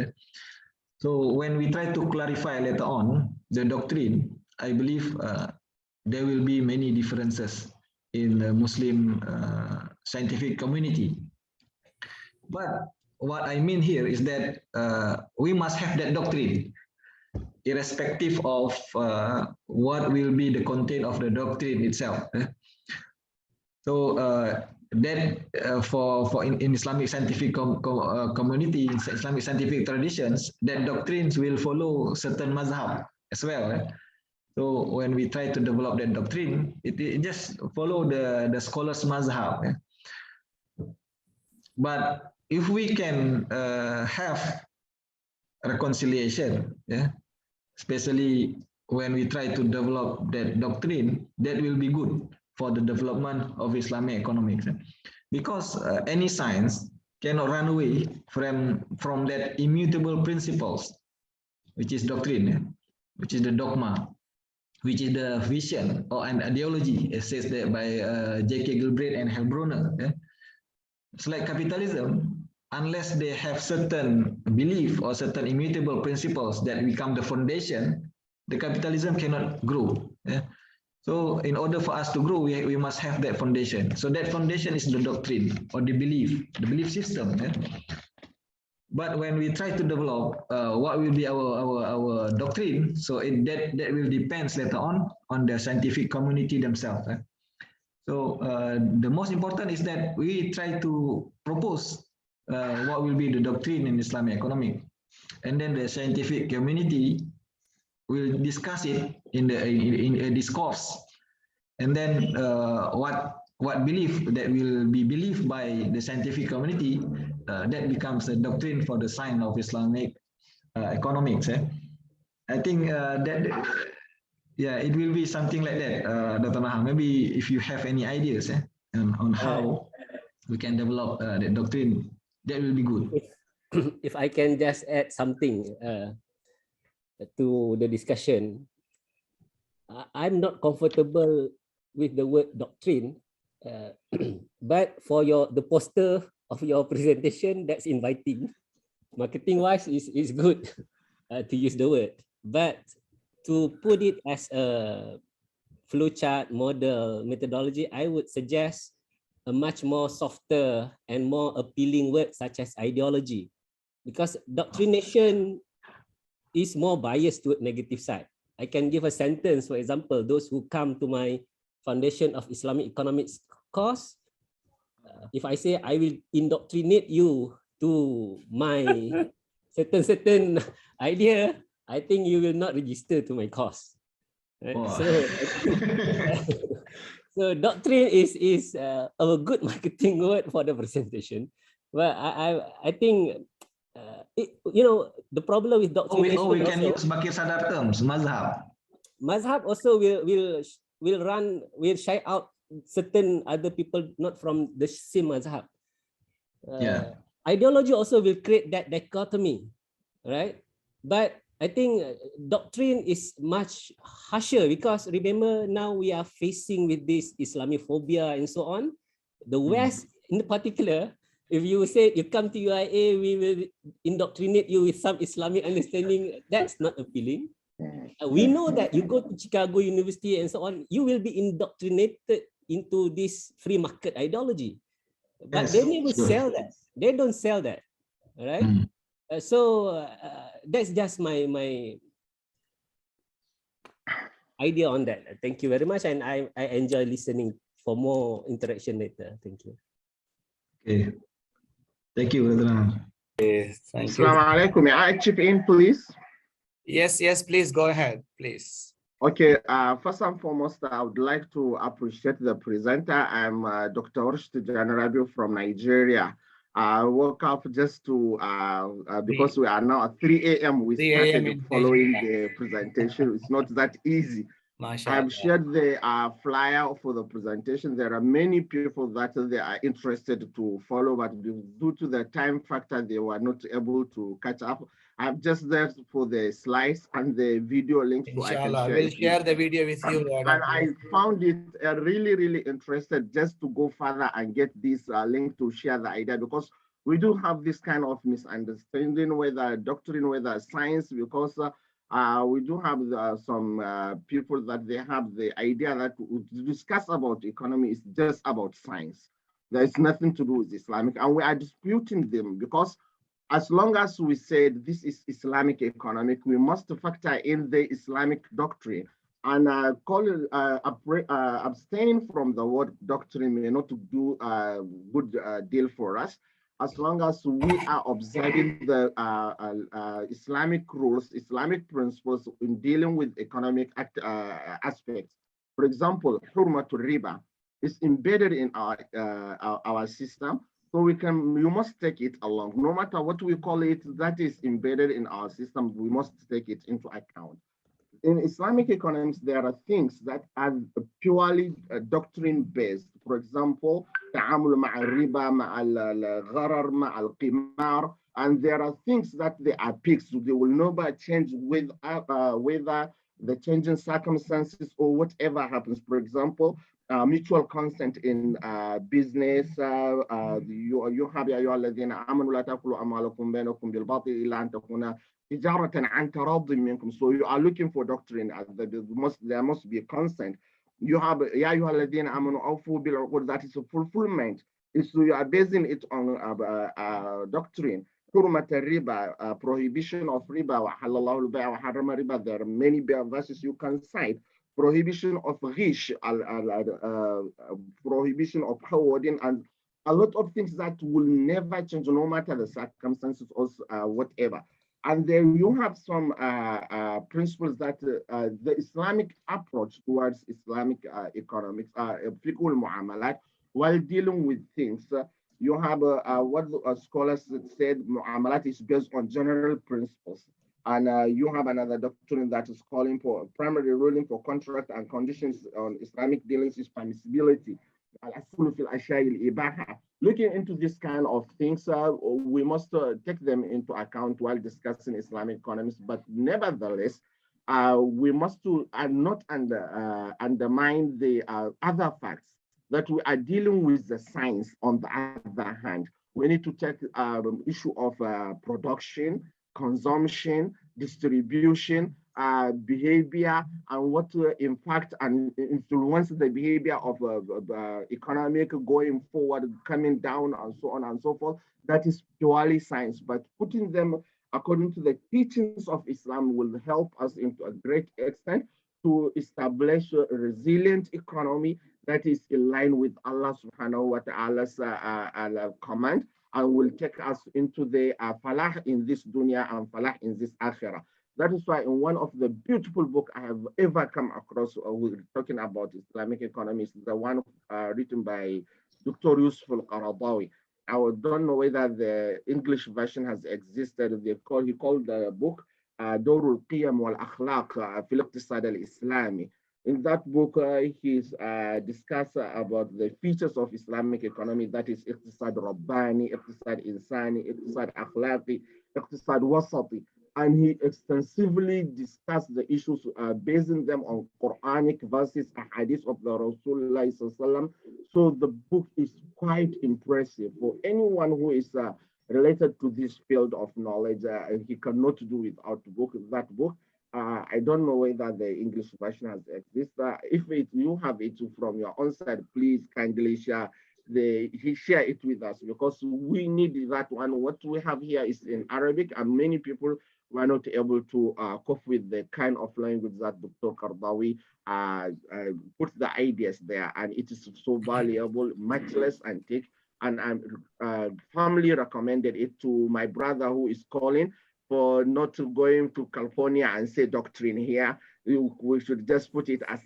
So when we try to clarify later on the doctrine, I believe there will be many differences in the Muslim scientific community. But what I mean here is that we must have that doctrine, irrespective of what will be the content of the doctrine itself. So that for in Islamic scientific community, in Islamic scientific traditions, that doctrines will follow certain mazhab as well. So when we try to develop that doctrine, it just follow the scholars' mazhab. But if we can have reconciliation, especially when we try to develop that doctrine, that will be good for the development of Islamic economics. Because any science cannot run away from that immutable principles, which is doctrine, which is the dogma, which is the vision or an ideology, as says that by J.K. Galbraith and Hellbrunner. It's like capitalism, unless they have certain belief or certain immutable principles that become the foundation, the capitalism cannot grow. So in order for us to grow, we must have that foundation. So that foundation is the doctrine or the belief system. But when we try to develop what will be our doctrine, so that will depends later on the scientific community themselves. So the most important is that we try to propose what will be the doctrine in Islamic economics, and then the scientific community will discuss it in a discourse, and then what belief that will be believed by the scientific community, that becomes a doctrine for the science of Islamic economics. I think that it will be something like that, Dr. Naha. Maybe if you have any ideas on how we can develop the doctrine, that will be good. If I can just add something to the discussion, I'm not comfortable with the word doctrine, but for the poster of your presentation, that's inviting. Marketing wise is good to use the word, but to put it as a flowchart, model, methodology, I would suggest a much more softer and more appealing word such as ideology, because doctrination is more biased to negative side. I can give a sentence, for example, those who come to my Foundation of Islamic Economics course, if I say I will indoctrinate you to my certain idea, I think you will not register to my course. Right? So doctrine is a good marketing word for the presentation, but I think the problem with doctrination. We can use Bakir Sadar terms, mazhab. Mazhab also will shy out certain other people not from the same mazhab. Ideology also will create that dichotomy, right? But I think doctrine is much harsher, because remember now we are facing with this Islamophobia and so on. The West in particular, if you say you come to UIA, we will indoctrinate you with some Islamic understanding, that's not appealing. We know that you go to Chicago University and so on, you will be indoctrinated into this free market ideology. But they never sell that. They don't sell that, right? So that's just my idea on that. Thank you very much, and I enjoy listening for more interaction later. Thank you. Okay. Thank you, Brother. Thank you. Assalamu alaikum. May I chip in, please? Yes, please go ahead, please. Okay, first and foremost, I would like to appreciate the presenter. I'm Dr. Orshid Janarabi from Nigeria. I woke up just to, because we are now at 3 a.m., we 3 a.m. started following the presentation. It's not that easy. MashaAllah. I've shared the flyer for the presentation. There are many people that they are interested to follow, but due to the time factor, they were not able to catch up. I'm just there for the slides and the video link so I can Inshallah, share we'll it share with the video with you. and I found it really, really interested just to go further and get this link to share the idea, because we do have this kind of misunderstanding, whether doctrine, whether science, because we do have some people that they have the idea that to discuss about economy is just about science. There's nothing to do with Islamic, and we are disputing them because as long as we said this is Islamic economic, we must factor in the Islamic doctrine. And abstaining from the word doctrine may not do a good deal for us, as long as we are observing the Islamic rules, Islamic principles in dealing with economic aspects. For example, hurmatul riba is embedded in our system. So you must take it along. No matter what we call it, that is embedded in our system, we must take it into account. In Islamic economics, there are things that are purely doctrine-based. For example, تعامل مع الربا, مع الغرر, مع القمار, and there are things that they are fixed. They will never change with whether the changing circumstances or whatever happens. For example, mutual consent in business. You have يا أيها الذين آمنوا لا تأكلوا أموالكم بينكم بالباطل إلا أن تكون تجارة عن تراض منكم. So you are looking for doctrine. There must be a consent. You have يا أيها الذين آمنوا أوفوا بالعقود. That is a fulfillment. So you are basing it on doctrine. حرمة الربا, prohibition of riba. وحل الله البيع وحرم الربا. There are many verses you can cite. Prohibition of ghish, prohibition of forwarding, and a lot of things that will never change no matter the circumstances or whatever. And then you have some principles that the Islamic approach towards Islamic economics, fiqh al-mu'amalat, while dealing with things. You have what scholars said, mu'amalat is based on general principles. And you have another doctrine that is calling for primary ruling for contract and conditions on Islamic dealings is permissibility. Looking into this kind of things, we must take them into account while discussing Islamic economics. But nevertheless, we must not undermine the other facts that we are dealing with the science. On the other hand, we need to take the issue of production, consumption, distribution, behavior, and what to impact and influence the behavior of economic going forward, coming down, and so on and so forth. That is purely science, but putting them according to the teachings of Islam will help us into a great extent to establish a resilient economy that is in line with Allah subhanahu wa ta'ala's command, and will take us into the falah in this dunya and falah in this akhirah. That is why in one of the beautiful books I have ever come across, we're talking about Islamic economics, the one written by Dr. Yusuf al-Qaradawi. I don't know whether the English version has existed. He called the book دور القيم والأخلاق في الاقتصاد الإسلامي. In that book, he's discussed about the features of Islamic economy, that is اقتصاد رباني, اقتصاد إنساني, اقتصاد أخلاقي, اقتصاد وسطي. And he extensively discussed the issues, basing them on Quranic verses, hadith of the Rasulullah. So the book is quite impressive for anyone who is related to this field of knowledge. He cannot do without that book. I don't know whether the English version has existed. If you have it from your own side, please kindly share it with us, because we need that one. What we have here is in Arabic, and many people were not able to cope with the kind of language that Dr. Qaradawi put the ideas there, and it is so valuable, much less antique. And I'm firmly recommended it to my brother who is calling for not going to California and say doctrine here. we should just put it as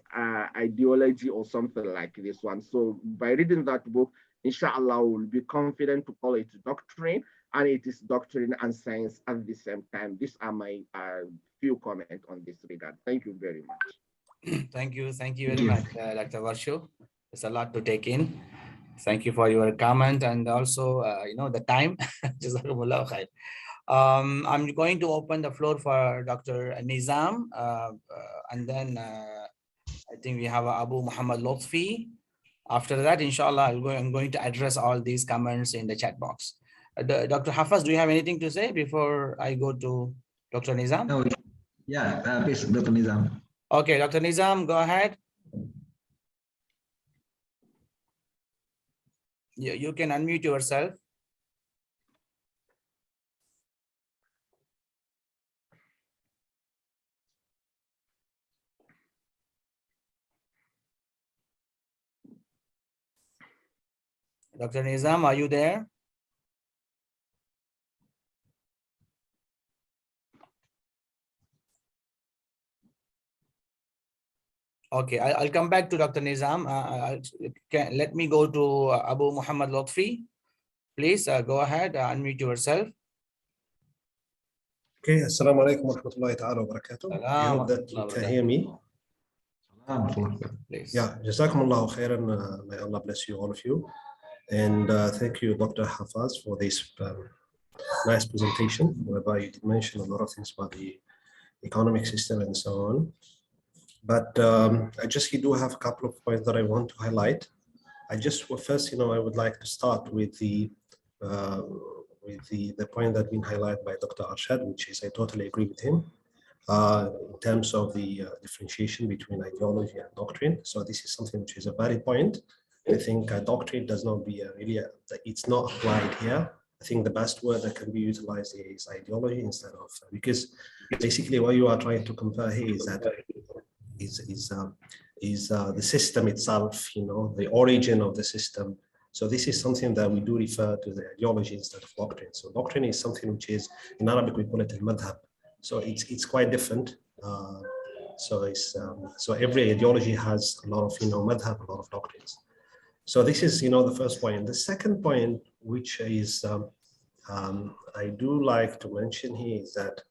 ideology or something like this one. So by reading that book, inshallah, we'll be confident to call it doctrine, and it is doctrine and science at the same time. These are my few comments on this regard. Thank you very much. Thank you very much, Dr. Varsho. There's a lot to take in. Thank you for your comment and also, the time. Jazakumullah khair. I'm going to open the floor for Dr. Nizam, and then I think we have Abu Muhammad Lotfi. After that, inshallah, I'm going to address all these comments in the chat box. Dr. Hafas, do you have anything to say before I go to Dr. Nizam? No, yeah, please, Dr. Nizam. Okay, Dr. Nizam, go ahead. You can unmute yourself. Dr. Nizam, are you there? Okay, I'll come back to Dr. Nizam. Let me go to Abu Muhammad Lotfi. Please go ahead, unmute yourself. Okay, assalamu alaikum wa rahmatullahi ta'ala wa barakatuh. I hope that you can hear me. Please. Yeah, jazakumullahu khairan. May Allah bless you, all of you. And thank you, Dr. Hafaz, for this nice presentation, whereby you did mention a lot of things about the economic system and so on. But I just do have a couple of points that I want to highlight. First, I would like to start with the point that's been highlighted by Dr. Arshad, which is I totally agree with him in terms of the differentiation between ideology and doctrine. So this is something which is a valid point. I think doctrine does not be it's not applied here. I think the best word that can be utilized is ideology instead of, because basically what you are trying to compare here is that the system itself, the origin of the system. So this is something that we do refer to the ideology instead of doctrine. So doctrine is something which is, in Arabic we call it al-madhab. So it's quite different. So every ideology has a lot of madhab, a lot of doctrines. So this is the first point. The second point, which is I do like to mention here, is that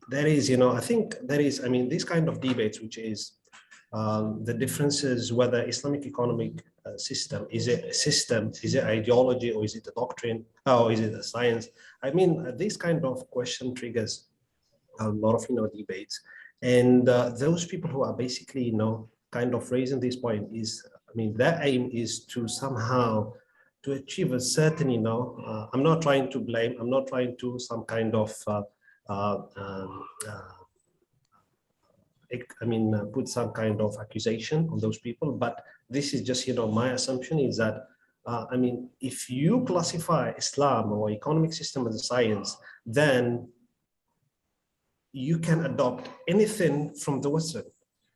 there is, I think there is, this kind of debates, which is the differences whether Islamic economic system, is it a system, is it ideology, or is it a doctrine, or is it a science? This kind of question triggers a lot of debates, and those people who are basically kind of raising this point is, their aim is to somehow to achieve a certain, I'm not trying to blame, I'm not trying to some kind of put some kind of accusation on those people, but this is just, my assumption is that, if you classify Islam or economic system as a science, then you can adopt anything from the Western.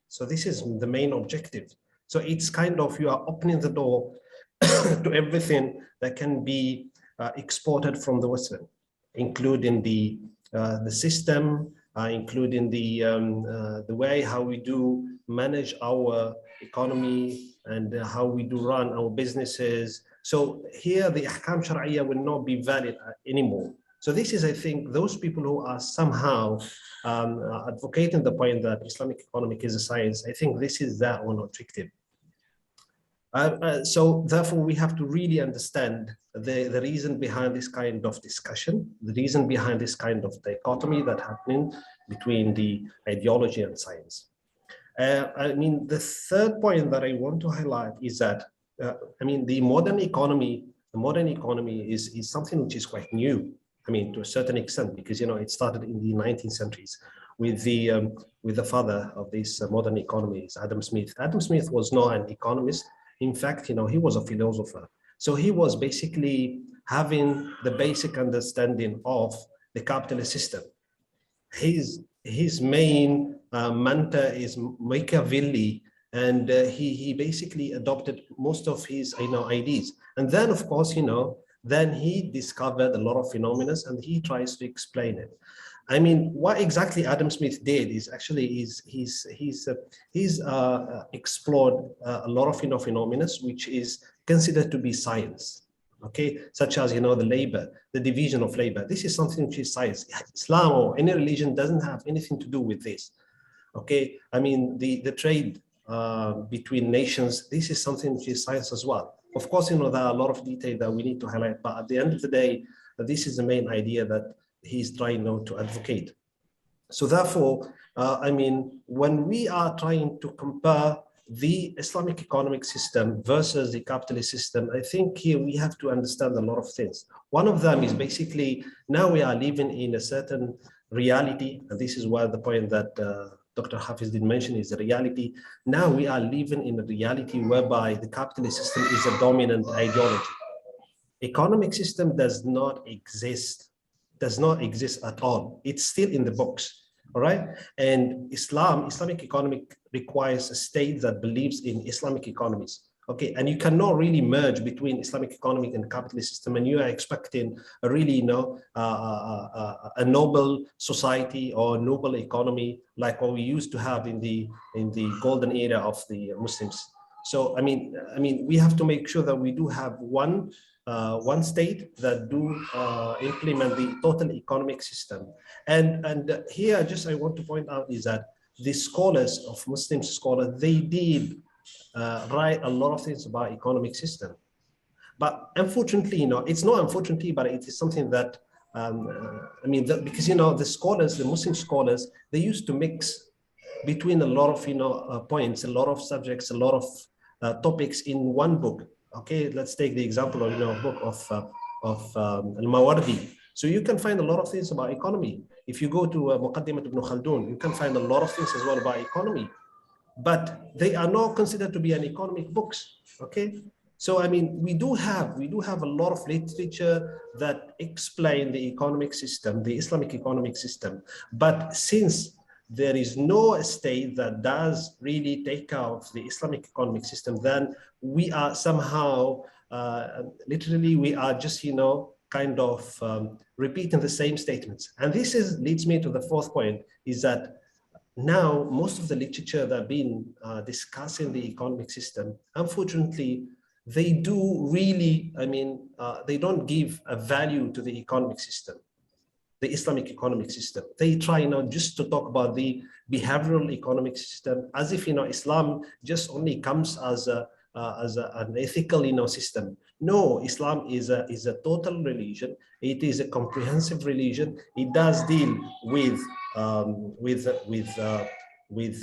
So this is the main objective. So it's kind of, you are opening the door to everything that can be exported from the Western, including the system, including the way how we do manage our economy and how we do run our businesses. So here the ahkam shar'iyya will not be valid anymore. So this is, I think, those people who are somehow advocating the point that Islamic economic is a science, I think this is their own objective. So therefore, we have to really understand the reason behind this kind of discussion, the reason behind this kind of dichotomy that's happening between the ideology and science. The third point that I want to highlight is that, the modern economy is something which is quite new, to a certain extent, because, it started in the 19th centuries with the father of this modern economy, Adam Smith. Adam Smith was not an economist. In fact, he was a philosopher. So he was basically having the basic understanding of the capitalist system. His main mentor is Machiavelli, and he basically adopted most of his ideas. And then, of course, then he discovered a lot of phenomena and he tries to explain it. I mean, what exactly Adam Smith did is actually he's explored a lot of phenomena which is considered to be science, okay, such as the labor, the division of labor. This is something which is science. Islam or any religion doesn't have anything to do with this, okay. I mean, the trade between nations, this is something which is science as well. Of course, there are a lot of detail that we need to highlight, but at the end of the day, this is the main idea that he's trying now to advocate. So therefore, I mean, when we are trying to compare the Islamic economic system versus the capitalist system, I think here we have to understand a lot of things. One of them is basically, now we are living in a certain reality, and this is where the point that Dr. Hafiz did mention is the reality. Now we are living in a reality whereby the capitalist system is a dominant ideology. Economic system does not exist at all. It's still in the books, all right? And Islamic economic requires a state that believes in Islamic economies, okay? And you cannot really merge between Islamic economic and capitalist system, and you are expecting a really, a noble society or noble economy like what we used to have in the golden era of the Muslims. So, I mean, we have to make sure that we do have one state that do implement the total economic system. And here I want to point out is that the scholars of Muslim scholars, they did write a lot of things about economic system. But unfortunately, it's not unfortunately, but it is something that, because, the scholars, the Muslim scholars, they used to mix between a lot of, points, a lot of subjects, a lot of topics in one book. Okay, let's take the example of a book of Al-Mawardi. So you can find a lot of things about economy. If you go to Muqaddimat ibn Khaldun, you can find a lot of things as well about economy, but they are not considered to be an economic books. Okay, so I mean, we do have a lot of literature that explain the economic system, the Islamic economic system, but since there is no state that does really take out the Islamic economic system, then we are somehow, literally, we are just, kind of repeating the same statements. And this leads me to the fourth point, is that now most of the literature that have been discussing the economic system, unfortunately, they do really, they don't give a value to the economic system, the Islamic economic system. They try just to talk about the behavioral economic system as if Islam just only comes as an ethical system. No, Islam is a total religion. It is a comprehensive religion. It does deal with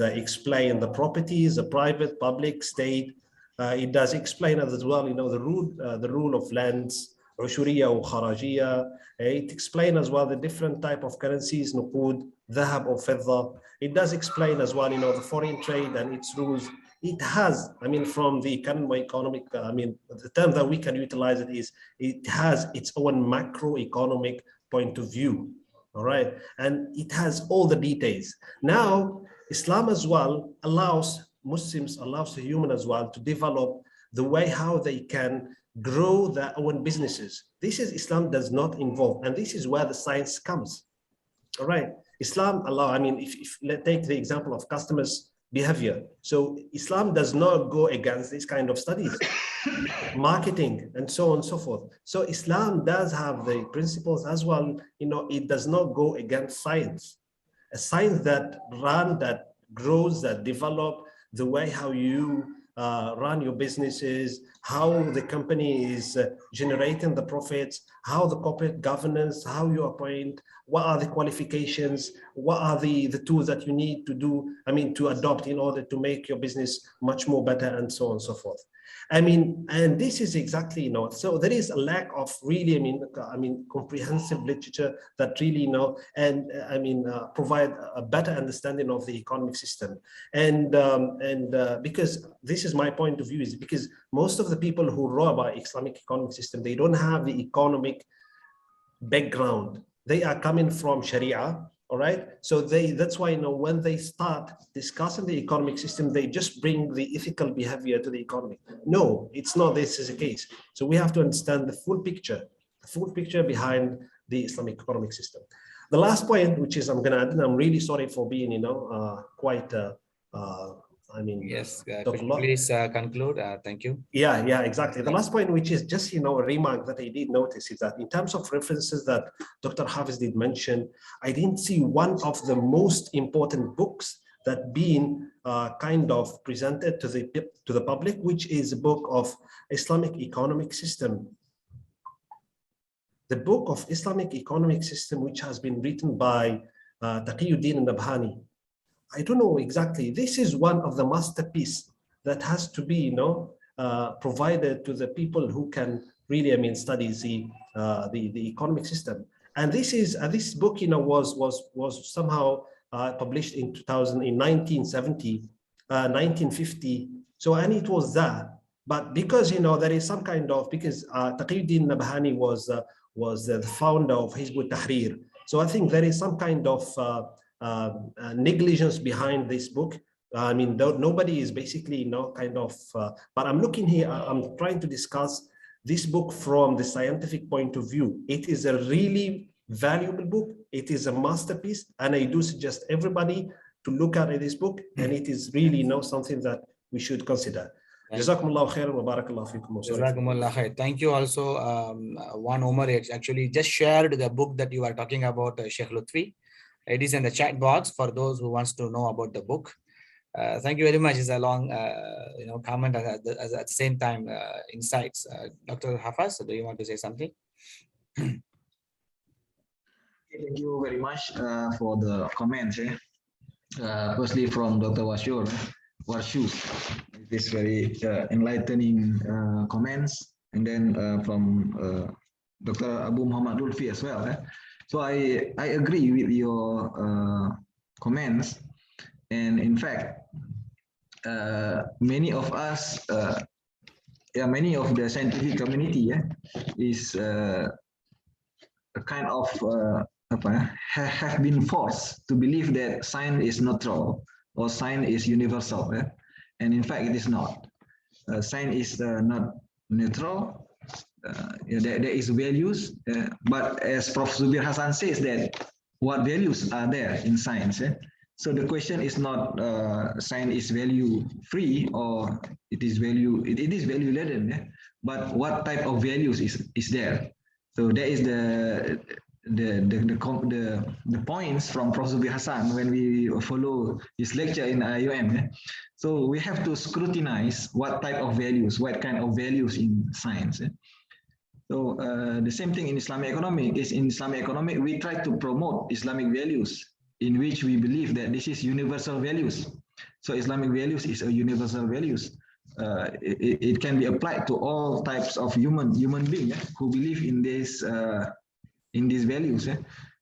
explain the properties, the private, public, state. It does explain as well, the rule of lands, Ushuriyah or Kharajiyah. It explains as well the different type of currencies, nuqud, dhahab or fidda. It does explain as well, the foreign trade and its rules. It has, from the current economic, the term that we can utilize it is, it has its own macroeconomic point of view, all right? And it has all the details. Now, Islam as well allows the human as well to develop the way how they can grow their own businesses. This is Islam does not involve, and this is where the science comes. All right, Islam allow. If let's take the example of customers' behavior. So Islam does not go against this kind of studies, marketing, and so on and so forth. So Islam does have the principles as well. It does not go against science, a science that grows, that develop the way how you run your businesses, how the company is generating the profits, how the corporate governance, how you appoint, what are the qualifications, what are the tools that you need to do, to adopt in order to make your business much more better, and so on and so forth. And this is exactly, so there is a lack of really, comprehensive literature that really, provide a better understanding of the economic system. And because this is my point of view, is because most of the people who wrote about Islamic economic system, they don't have the economic background. They are coming from Sharia, all right? So that's why, when they start discussing the economic system, they just bring the ethical behavior to the economy. No, it's not this is the case. So we have to understand the full picture behind the Islamic economic system. The last point, which is I'm gonna add, and I'm really sorry for being, quite. I mean, Yes, talk could a you lot. please conclude? Thank you. Yeah, exactly. The last point, which is just, a remark that I did notice, is that in terms of references that Dr. Hafiz did mention, I didn't see one of the most important books that being kind of presented to the public, which is a book of Islamic economic system. The book of Islamic economic system, which has been written by Taqiyuddin Nabhani. I don't know exactly. This is one of the masterpieces that has to be, provided to the people who can really, study the economic system. And this book, was somehow published in 1970, 1950. So, and it was that. But because there is some kind of, because Taqiyuddin Nabhani was the founder of Hizb ut-Tahrir. So I think there is some kind of negligence behind this book. I mean, nobody is basically, but I'm looking here, I'm trying to discuss this book from the scientific point of view. It is a really valuable book. It is a masterpiece. And I do suggest everybody to look at this book. And it is really, something that we should consider. Jazakumullahu khairan wa barakallahu fikum. Jazakumullah khair. Thank you also. One Omar actually just shared the book that you are talking about, Sheikh Lutfi. It is in the chat box for those who wants to know about the book. Thank you very much. It's a long, comment at the same time, insights. Dr. Hafas, do you want to say something? Thank you very much for the comments. Firstly, from Dr. Warshu, this very enlightening comments, and then from Dr. Abu Muhammad Lutfi as well. So I agree with your comments, and in fact, many of us, many of the scientific community is a kind of have been forced to believe that science is neutral or science is universal, and in fact it is not. Science is not neutral. There is values, but as Prof. Zubir Hassan says, that what values are there in science? So the question is not science is value free or it is value laden, but what type of values is there? So that is the points from Prof. Zubir Hassan when we follow his lecture in IUM. So we have to scrutinize what type of values, what kind of values in science. So the same thing in Islamic economics is in Islamic economics, we try to promote Islamic values in which we believe that this is universal values. So Islamic values is a universal values. It can be applied to all types of human beings who believe in these values.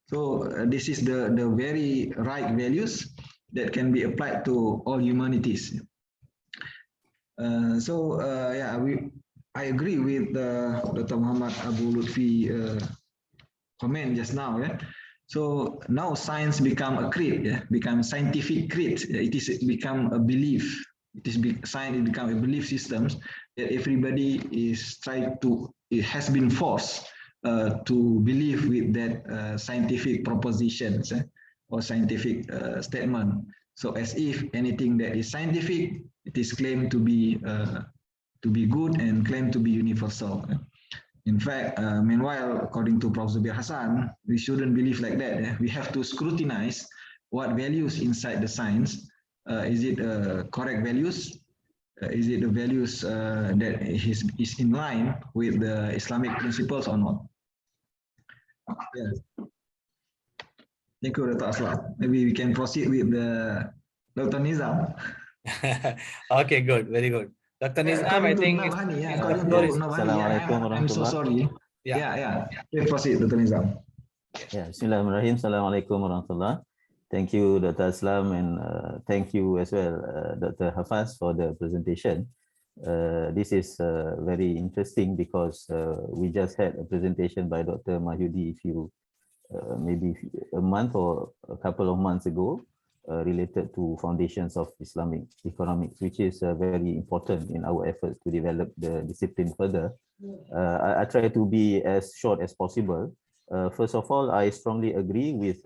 So this is the very right values that can be applied to all humanities. I agree with Dr. Muhammad Abu Lutfi comment just now. So now science become a creed, become scientific creed. It is become a belief. Science become a belief systems that everybody is it has been forced to believe with that scientific propositions or scientific statement. So as if anything that is scientific, it is claimed to be good and claimed to be universal. In fact, meanwhile, according to Prof. Zubir Hassan, we shouldn't believe like that. We have to scrutinize what values inside the science. Is it correct values? Is it the values that is in line with the Islamic principles or not? Yes. Thank you, Dr. Aslam. Maybe we can proceed with the Dr. Nizam. Okay, good, very good. Dr. Nizam, I think. I'm so sorry. Yeah. Please proceed, Dr. Nizam. Yeah, Bismillahirrahmanirrahim. Assalamualaikum warahmatullah. Thank you, Dr. Aslam, and thank you as well, Dr. Hafas, for the presentation. This is very interesting because we just had a presentation by Dr. Mahyudi maybe a month or a couple of months ago related to Foundations of Islamic Economics, which is very important in our efforts to develop the discipline further. I try to be as short as possible First of all, I strongly agree with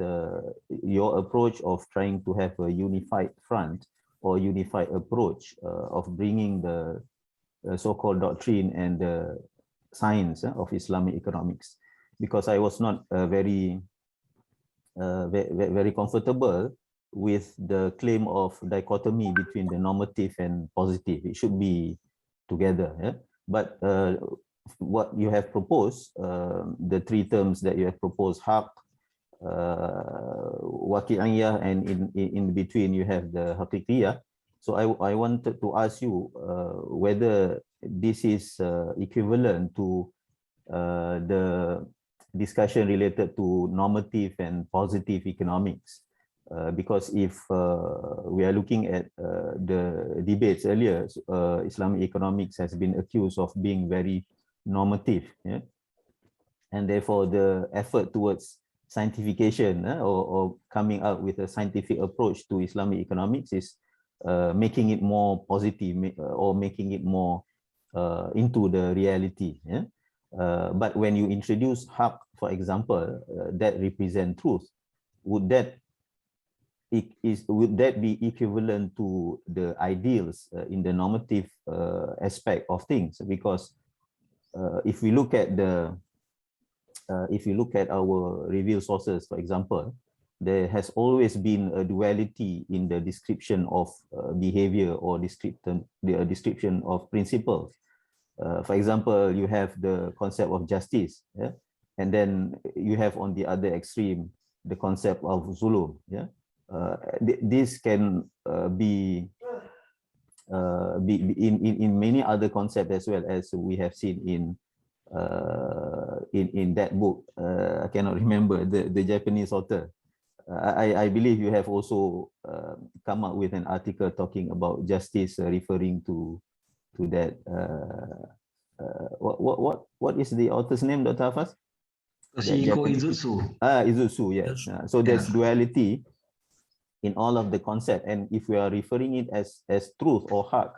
your approach of trying to have a unified front or unified approach of bringing the so-called doctrine and the science of Islamic economics, because I was not very comfortable with the claim of dichotomy between the normative and positive. It should be together. Yeah? But what you have proposed, the three terms that you have proposed, haq, waqi'iyah, and in between you have the haqiqiyah. So I wanted to ask you whether this is equivalent to the discussion related to normative and positive economics. Because if we are looking at the debates earlier, Islamic economics has been accused of being very normative, yeah? And therefore the effort towards scientification or coming up with a scientific approach to Islamic economics is making it more positive or making it more into the reality. Yeah? But when you introduce haq, for example, that represent truth, would that be equivalent to the ideals in the normative aspect of things? Because if we look at our revealed sources, for example, there has always been a duality in the description of behavior or description of principles. For example, you have the concept of justice, yeah? And then you have on the other extreme the concept of zulum. Yeah? This can be in many other concepts as well, as we have seen in that book. I cannot remember the Japanese author. I believe you have also come up with an article talking about justice, referring to that. What is the author's name, Dr. Hafas? Izutsu. Izutsu, yes. So there's duality in all of the concept, and if we are referring it as truth or haq,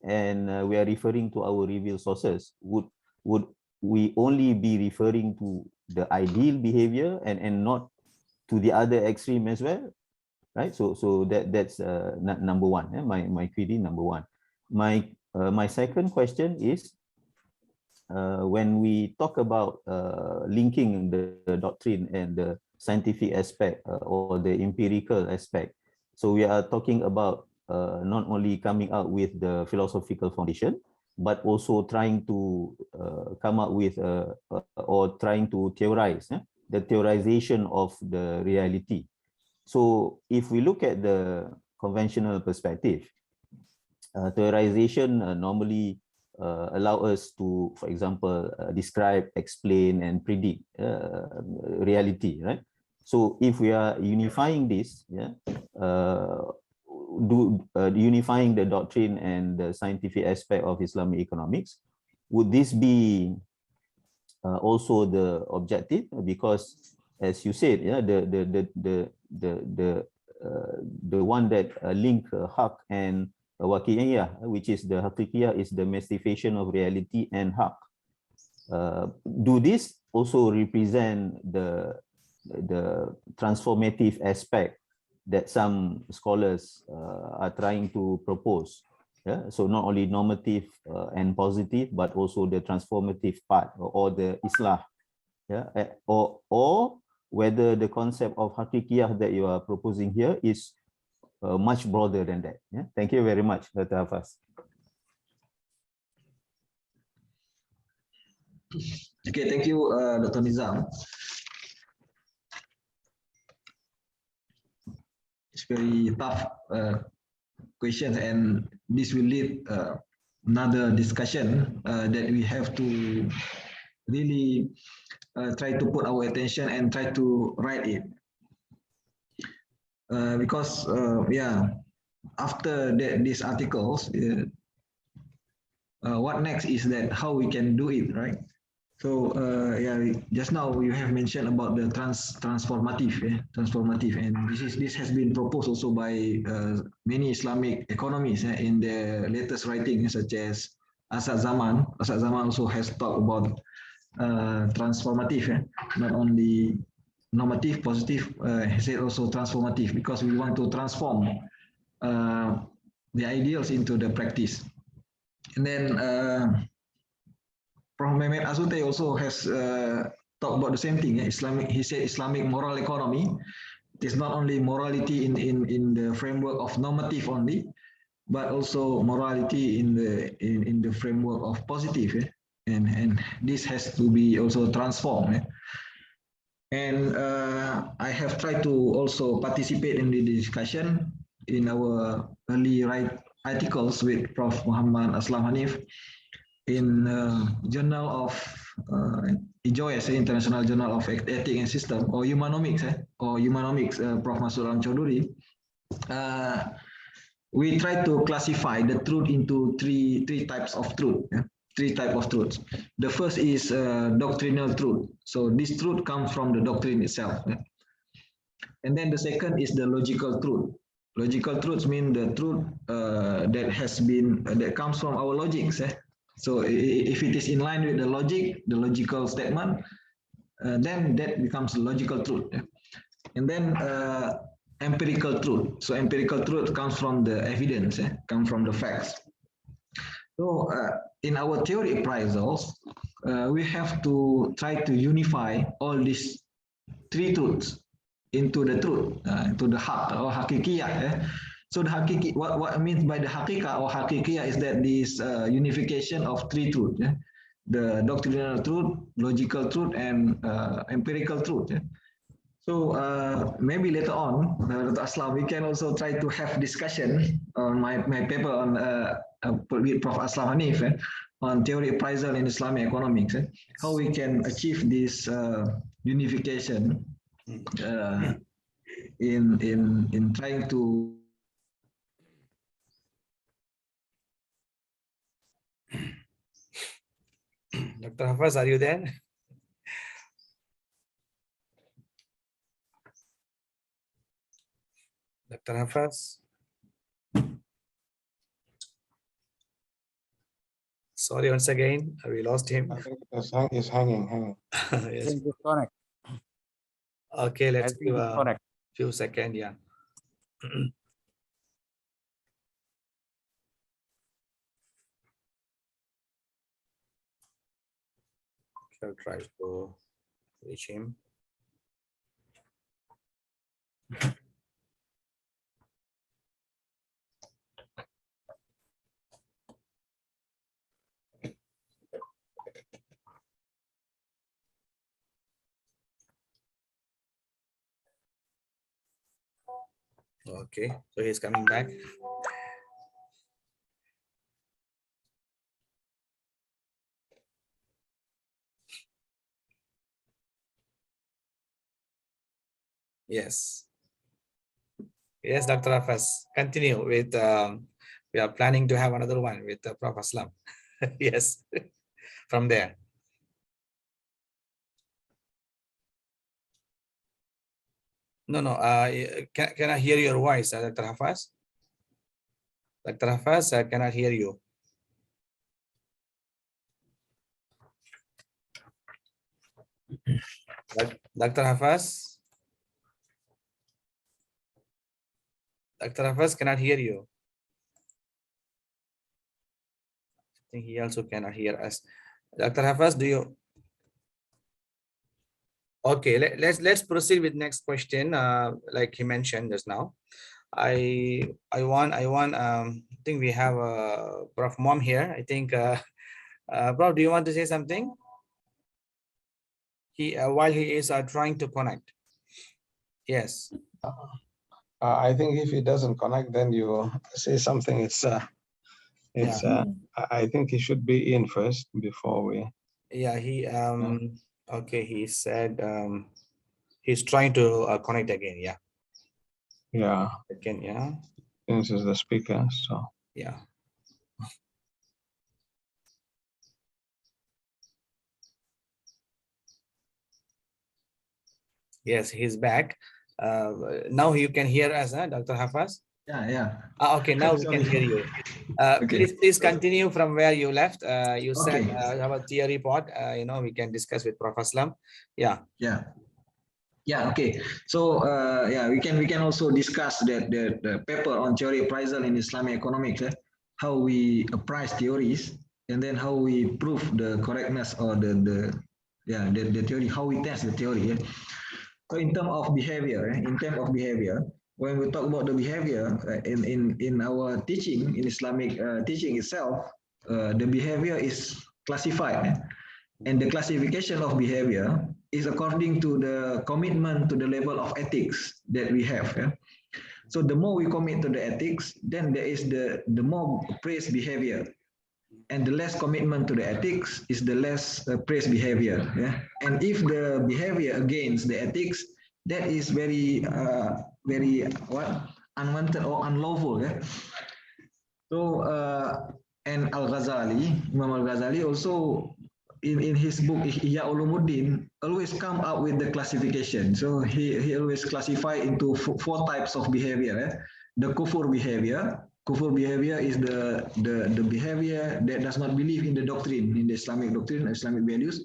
and we are referring to our revealed sources, would we only be referring to the ideal behavior and not to the other extreme as well, right? So that's number one. Yeah? My query number one. My second question is, when we talk about linking the doctrine and the scientific aspect or the empirical aspect, so we are talking about not only coming up with the philosophical foundation, but also trying to come up with or trying to theorize the theorization of the reality. So if we look at the conventional perspective, theorization normally allow us to, for example, describe, explain, and predict reality, right? So if we are unifying this, unifying the doctrine and the scientific aspect of Islamic economics, would this be also the objective? Because, as you said, the one that link haq and waqi'iyah, which is the haqiqiyah, is the mystification of reality and haq. Do this also represent the transformative aspect that some scholars are trying to propose? Yeah? So not only normative and positive, but also the transformative part or the islah. Yeah? Or whether the concept of haqiqiyah that you are proposing here is much broader than that. Yeah? Thank you very much, Dr. Hafas. Okay, thank you, Dr. Nizam. It's very tough questions, and this will lead another discussion that we have to really try to put our attention and try to write it. Because after these articles, what next is that how we can do it, right? So just now you have mentioned about the transformative, and this has been proposed also by many Islamic economists in their latest writings, such as Asad Zaman. Asad Zaman also has talked about transformative, not only normative, positive, he said also transformative, because we want to transform the ideals into the practice. And then Prof. Mehmet Azute also has talked about the same thing. Islamic, he said Islamic moral economy. It is not only morality in the framework of normative only, but also morality in the framework of positive. And this has to be also transformed. And I have tried to also participate in the discussion in our early articles with Prof. Muhammad Aslam Hanif in Journal of IJOS, International Journal of Ethics and System, or Humanomics, Prof. Masud Alam Chaudhuri. We try to classify the truth into three types of truth. Three types of truths. The first is doctrinal truth. So this truth comes from the doctrine itself. And then the second is the logical truth. Logical truths mean the truth that comes from our logics. So if it is in line with the logical statement, then that becomes logical truth. And then empirical truth. So empirical truth comes from the evidence, comes from the facts. So in our theory appraisals, we have to try to unify all these three truths into the truth, into the haq or hakikiyah. So the hakiki, what I mean by the hakika or hakikiyah is that this unification of three truths, the doctrinal truth, logical truth, and empirical truth. So maybe later on, Dr. Aslam, we can also try to have discussion on my paper on with Prof. Aslam Hanif on theory appraisal in Islamic economics, how we can achieve this unification in trying to. Dr. Hafas, are you there? Dr. Hafas? Sorry, once again, we lost him. I think it's hanging. Yes. Disconnect. Okay, let's give a Disconnect. few seconds. Yeah. Shall try to reach him. Okay, so he's coming back. Yes. Yes, Dr. Hafas, continue with, we are planning to have another one with Prof. Aslam. Yes, from there. No, can I hear your voice, Dr. Hafas? Dr. Hafas, I cannot hear you. Dr. Hafas? Dr. Hafas cannot hear you. I think he also cannot hear us. Dr. Hafas, do you? Okay, let's proceed with next question. Like he mentioned just now, I think we have Prof. Mom here. I think Prof, do you want to say something? He while he is trying to connect. Yes. I think if he doesn't connect, then you say something. I think he should be in first before we. Yeah, he okay, he said he's trying to connect again. Yeah. Yeah. Again, yeah. This is the speaker, so. Yeah. Yes, he's back. Now you can hear us, Dr. Hafas? Yeah. Okay, now we can hear you. Okay. Please continue from where you left. You said Okay. have a theory part. We can discuss with Prof. Aslam. Yeah. Okay. So we can also discuss the paper on theory appraisal in Islamic economics, how we appraise theories, and then how we prove the correctness or the theory, how we test the theory. So in terms of behavior, when we talk about the behavior in our teaching, in Islamic teaching itself, the behavior is classified, and the classification of behavior is according to the commitment to the level of ethics that we have. So the more we commit to the ethics, then there is the more praised behavior, and the less commitment to the ethics is the less praised behavior. And if the behavior against the ethics, that is very unwanted or unlawful. So and Imam Al-Ghazali also in his book Ihya Ulumuddin always come up with the classification. So he always classify into four types of behavior. The kufur behavior. Kufur behavior is the behavior that does not believe in the doctrine, in the Islamic doctrine, Islamic values.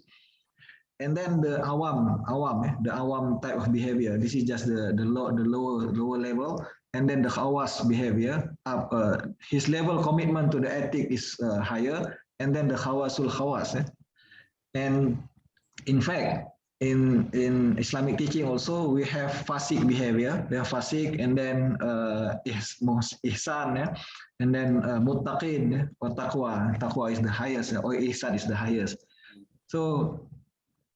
And then the the awam type of behavior. This is just the lower level. And then the khawas behavior, his level commitment to the ethic is higher. And then the khawasul khawas. And in fact, in Islamic teaching also, we have fasik behavior. They are fasik, and then ihsan, and then muttaqin or taqwa. Taqwa is the highest, or ihsan is the highest. So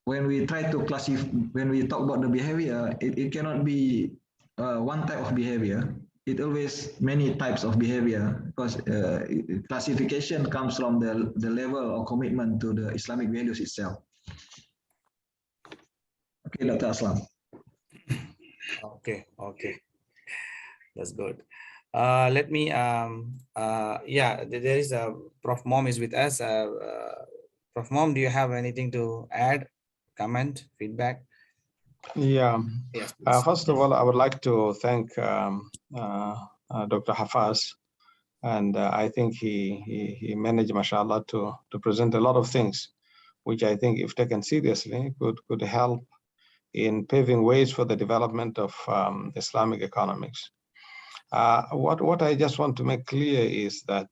when we try to classify, when we talk about the behavior, it cannot be one type of behavior. It always many types of behavior, because classification comes from the level of commitment to the Islamic values itself. Okay, Dr. Aslam. Okay. That's good. Let me, there is a Prof. Mom is with us. Prof. Mom, do you have anything to add, comment, feedback? Yeah. Yes, first of all, I would like to thank Dr. Hafas, and I think he managed, mashallah, to present a lot of things, which I think, if taken seriously, could help in paving ways for the development of Islamic economics. What I just want to make clear is that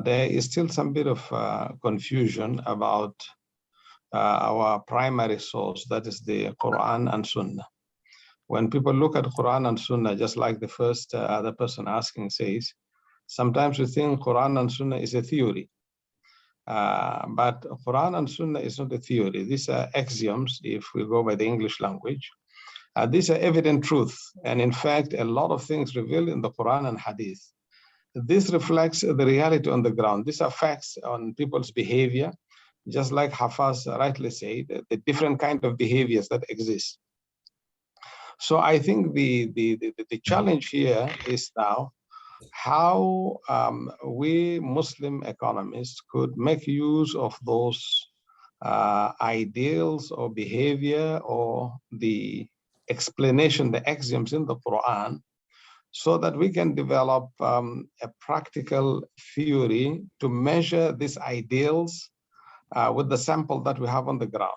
there is still some bit of confusion about our primary source, that is the Quran and Sunnah. When people look at Quran and Sunnah, just like the first other person asking says, sometimes we think Quran and Sunnah is a theory. But Quran and Sunnah is not a theory. These are axioms, if we go by the English language. These are evident truth. And in fact, a lot of things revealed in the Quran and Hadith. This reflects the reality on the ground. These are facts on people's behavior, just like Hafaz rightly said, the different kind of behaviors that exist. So I think the challenge here is now how we Muslim economists could make use of those ideals or behavior or the explanation, the axioms in the Quran, so that we can develop a practical theory to measure these ideals with the sample that we have on the ground.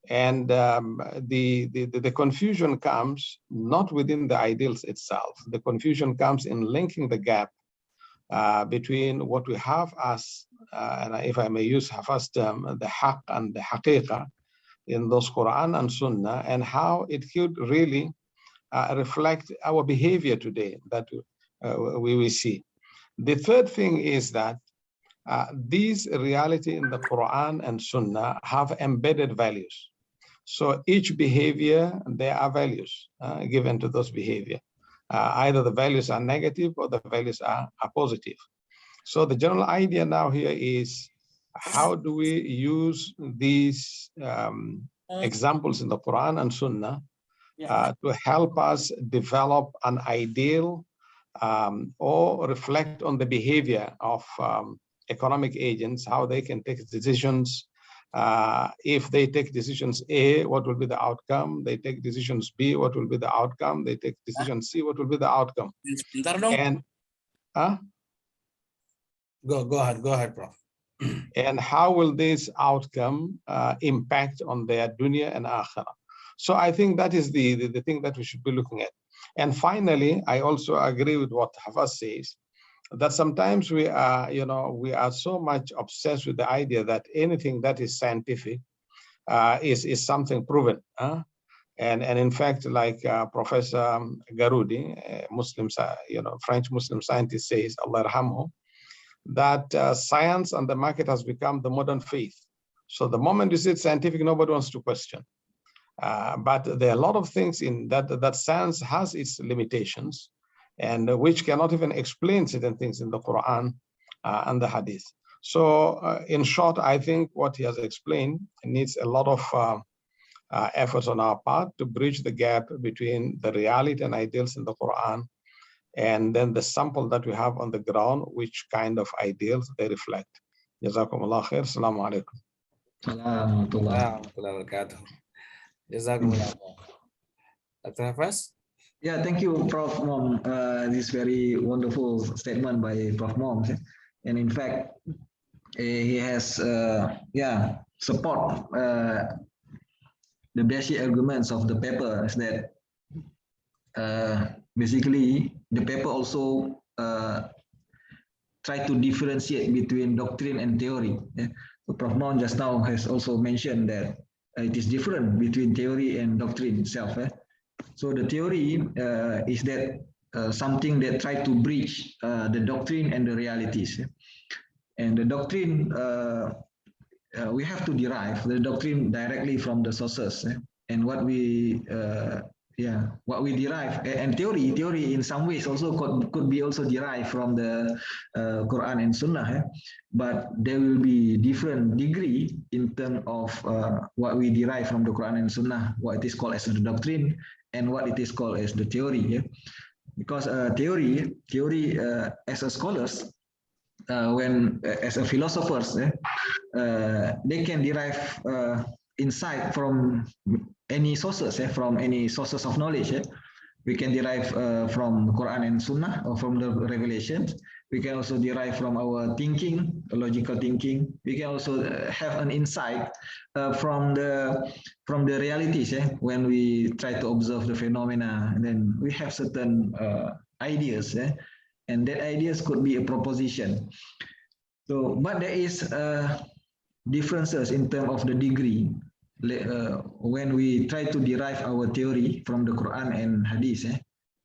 And the confusion comes not within the ideals itself. The confusion comes in linking the gap between what we have as, and if I may use Hafaz's term, the haqq and the haqiqah in those Quran and Sunnah, and how it could really reflect our behavior today that we see. The third thing is that these reality in the Quran and Sunnah have embedded values. So each behavior, there are values given to those behavior. Either the values are negative or the values are positive. So the general idea now here is, how do we use these examples in the Quran and Sunnah to help us develop an ideal or reflect on the behavior of economic agents, how they can take decisions, If they take decisions A, what will be the outcome? They take decisions B, what will be the outcome? They take decision C, what will be the outcome? And go ahead, Prof. And how will this outcome impact on their dunya and akhirah? So I think that is the thing that we should be looking at. And finally, I also agree with what Hafas says, that sometimes we are so much obsessed with the idea that anything that is scientific is something proven. And in fact, like Professor Garudi, Muslim, French Muslim scientist, says, Allah yarhamhu, that science and the market has become the modern faith. So the moment you say it's scientific, nobody wants to question. But there are a lot of things in that science has its limitations, and which cannot even explain certain things in the Quran and the Hadith. So in short, I think what he has explained needs a lot of efforts on our part to bridge the gap between the reality and ideals in the Quran and then the sample that we have on the ground, which kind of ideals they reflect. Jazakumullah khair. Assalamu alaikum. Jazakumullah. Dr. Hafas? Yeah, thank you, Prof. Mom. This very wonderful statement by Prof. Mom. And in fact, he has, support the basic arguments of the paper is that basically the paper also try to differentiate between doctrine and theory. So Prof. Mom just now has also mentioned that it is different between theory and doctrine itself. So the theory is that something that try to bridge the doctrine and the realities. And the doctrine, we have to derive the doctrine directly from the sources. And what we derive, and theory in some ways also could be also derived from the Quran and Sunnah, but there will be different degree in terms of what we derive from the Quran and Sunnah, what it is called as the doctrine and what it is called as the theory. Because theory as a scholars, when as a philosophers, they can derive insight from any sources, from any sources of knowledge. We can derive from Quran and Sunnah or from the revelations. We can also derive from our thinking, logical thinking. We can also have an insight from the realities. When we try to observe the phenomena, and then we have certain ideas, and that ideas could be a proposition. So, but there is differences in terms of the degree. When we try to derive our theory from the Quran and Hadith,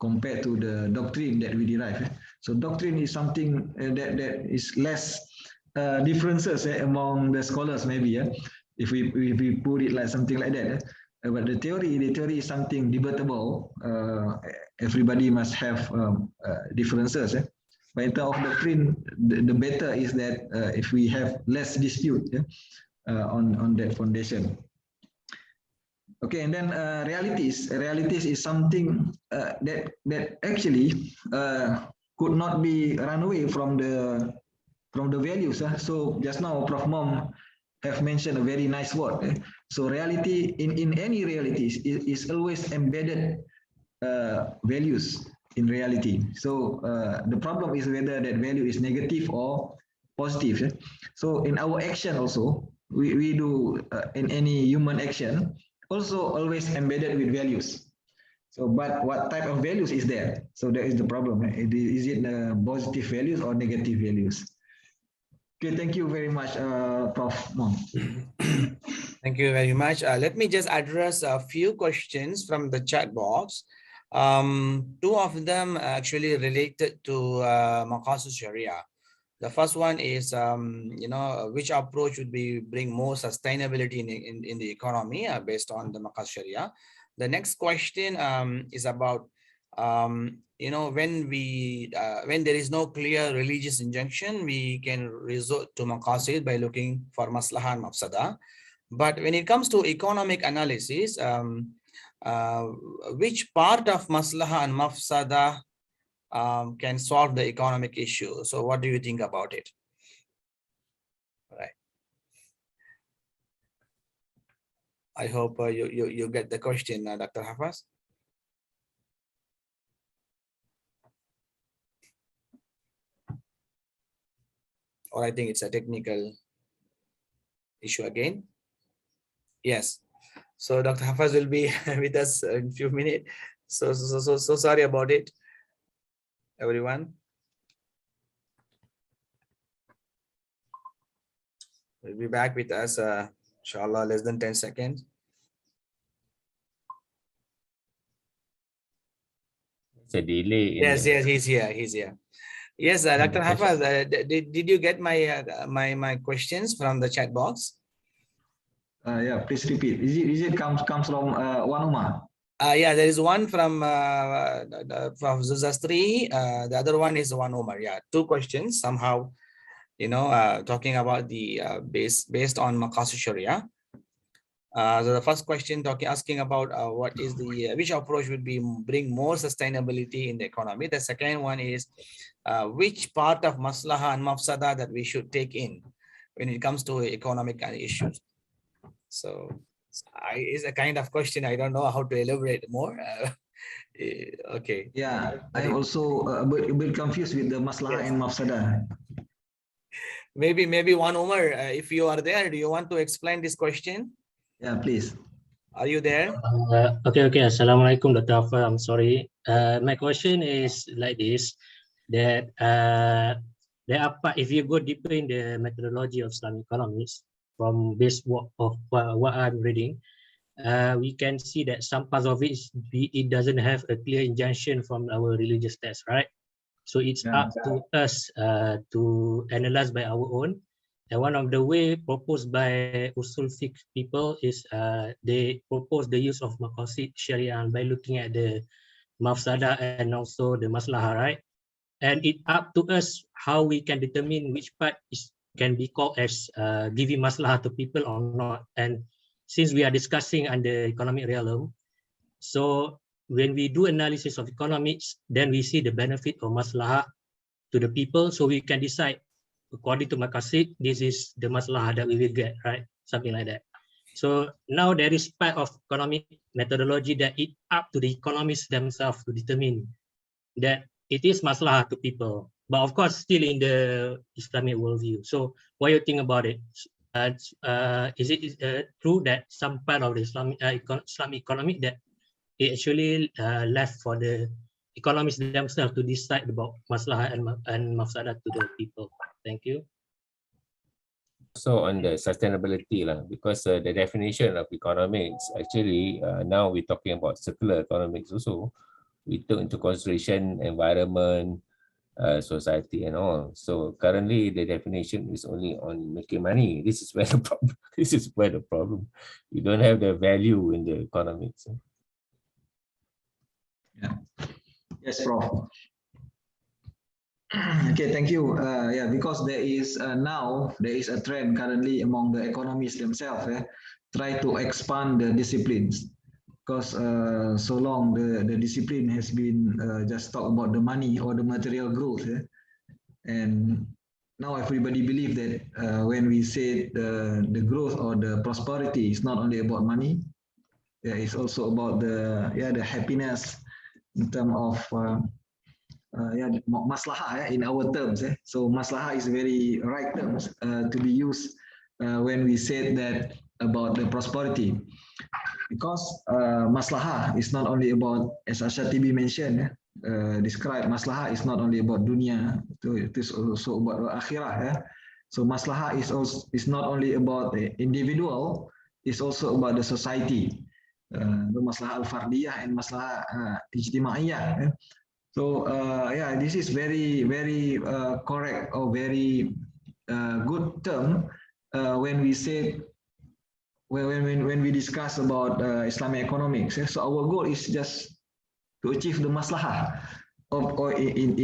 compared to the doctrine that we derive. So doctrine is something that is less differences among the scholars, maybe. If we put it like something like that. But the theory is something debatable. Everybody must have differences. But in terms of doctrine, the better is that if we have less dispute on that foundation. Okay, and then realities is something that actually could not be run away from the values. So just now, Prof. Mom have mentioned a very nice word. So reality in any realities is always embedded values in reality. So the problem is whether that value is negative or positive. So in our action also, we do in any human action, also always embedded with values. So, but what type of values is there? So that is the problem. Is it positive values or negative values? Okay, thank you very much, Prof. Mom. Thank you very much. Let me just address a few questions from the chat box. Two of them actually related to Maqasid Sharia. The first one is, which approach would bring more sustainability in the economy based on the Maqasid Sharia. The next question is about, when there is no clear religious injunction, we can resort to Maqasid by looking for Maslahah and Mafsadah. But when it comes to economic analysis, which part of Maslahah and Mafsadah can solve the economic issue? So what do you think about it? Right. I hope you get the question, Dr. Hafas. Or I think it's a technical issue again. Yes. So Dr. Hafas will be with us in a few minutes. So sorry about it, everyone. We'll be back with us, inshallah, less than 10 seconds. It's a delay. Yes, he's here. Yes, Dr. Hafaz, did you get my my questions from the chat box? Yeah, please repeat. Is it comes from one Umar? Yeah, there is one from Zuzastri. The other one is one Umar. Yeah, two questions somehow, you know, talking about the based on Maqasid Sharia. So the first question asking about what is the which approach would be bring more sustainability in the economy. The second one is which part of maslaha and mafsada that we should take in when it comes to economic issues. So it's a kind of question I don't know how to elaborate more. Okay. Yeah, I'm also a bit confused with the maslaha and mafsada. Maybe one Umar, if you are there, do you want to explain this question? Yeah, please. Are you there? Okay. Assalamualaikum, Dr. Hafaz. I'm sorry. My question is like this, that there are if you go deeper in the methodology of Islamic economics, from this what I'm reading, we can see that some parts of it doesn't have a clear injunction from our religious text, right? So it's up to us to analyze by our own. And one of the way proposed by Usul Fiqh people is they propose the use of Maqasid Sharia by looking at the mafsada and also the maslahah, right? And it's up to us how we can determine which part can be called as giving maslahah to people or not. And since we are discussing under economic realm, so when we do analysis of economics, then we see the benefit of maslahah to the people, so we can decide according to Maqasid, this is the maslahah that we will get, right? Something like that. So now there is part of economic methodology that it's up to the economists themselves to determine that it is maslahah to people, but of course still in the Islamic worldview. So what do you think about it? Is it true that some part of the Islamic economic that it actually left for the economists themselves to decide about maslahah and mafsadah to the people? Thank you. So on the sustainability, because the definition of economics, actually now we're talking about circular economics also. We took into consideration environment, society and all. So currently the definition is only on making money. This is where the problem. This is where the problem. You don't have the value in the economics. Yeah. Yes, Prof. Okay, thank you. Yeah, because there is now a trend currently among the economists themselves, try to expand the disciplines, because so long the discipline has been just talk about the money or the material growth, and now everybody believe that when we say the growth or the prosperity is not only about money, it's also about the happiness in terms of maslahah in our terms. So maslahah is very right terms to be used when we say that about the prosperity, because maslahah is not only about, as Ashatibi mentioned, describe maslahah is not only about dunya, it is also about akhirah. So maslahah is not only about the individual, it's also about the society, the maslahah al-fardiyah and maslahah ijtimaiyah. So this is very correct or very good term when we say when we discuss about Islamic economics. So our goal is just to achieve the maslahah, or in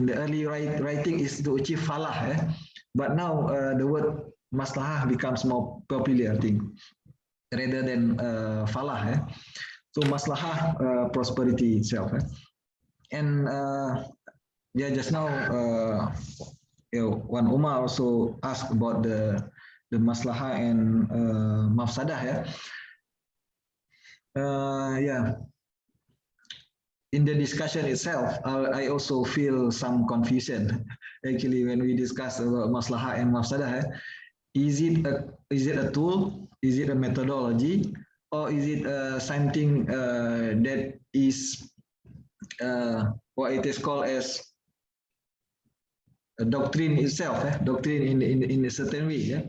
the early writing is to achieve falah. But now the word maslahah becomes more popular, I think, rather than falah. So maslahah, prosperity itself. And just now, Wan Umar also asked about the maslahah and mafsadah. Yeah. In the discussion itself, I also feel some confusion. Actually, when we discuss about maslahah and mafsadah, is it a tool? Is it a methodology? Or is it something that is what it is called as a doctrine itself, doctrine in a certain way? Yeah?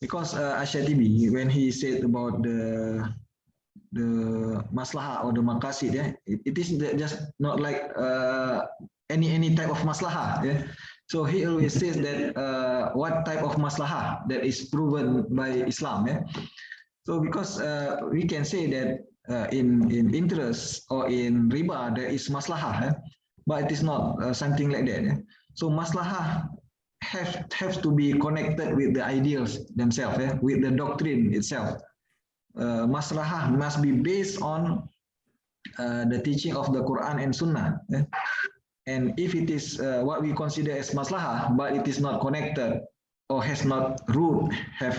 Because Ash-Shatibi, when he said about the maslahah or the maqasid, it is just not like any type of maslahah. Yeah? So he always says that what type of maslahah that is proven by Islam. Yeah? So because we can say that in interest or in riba there is maslahah, but it is not something like that. Yeah? So maslahah have to be connected with the ideals themselves, with the doctrine itself. Maslahah must be based on the teaching of the Quran and Sunnah. And if it is what we consider as maslahah, but it is not connected or has not root,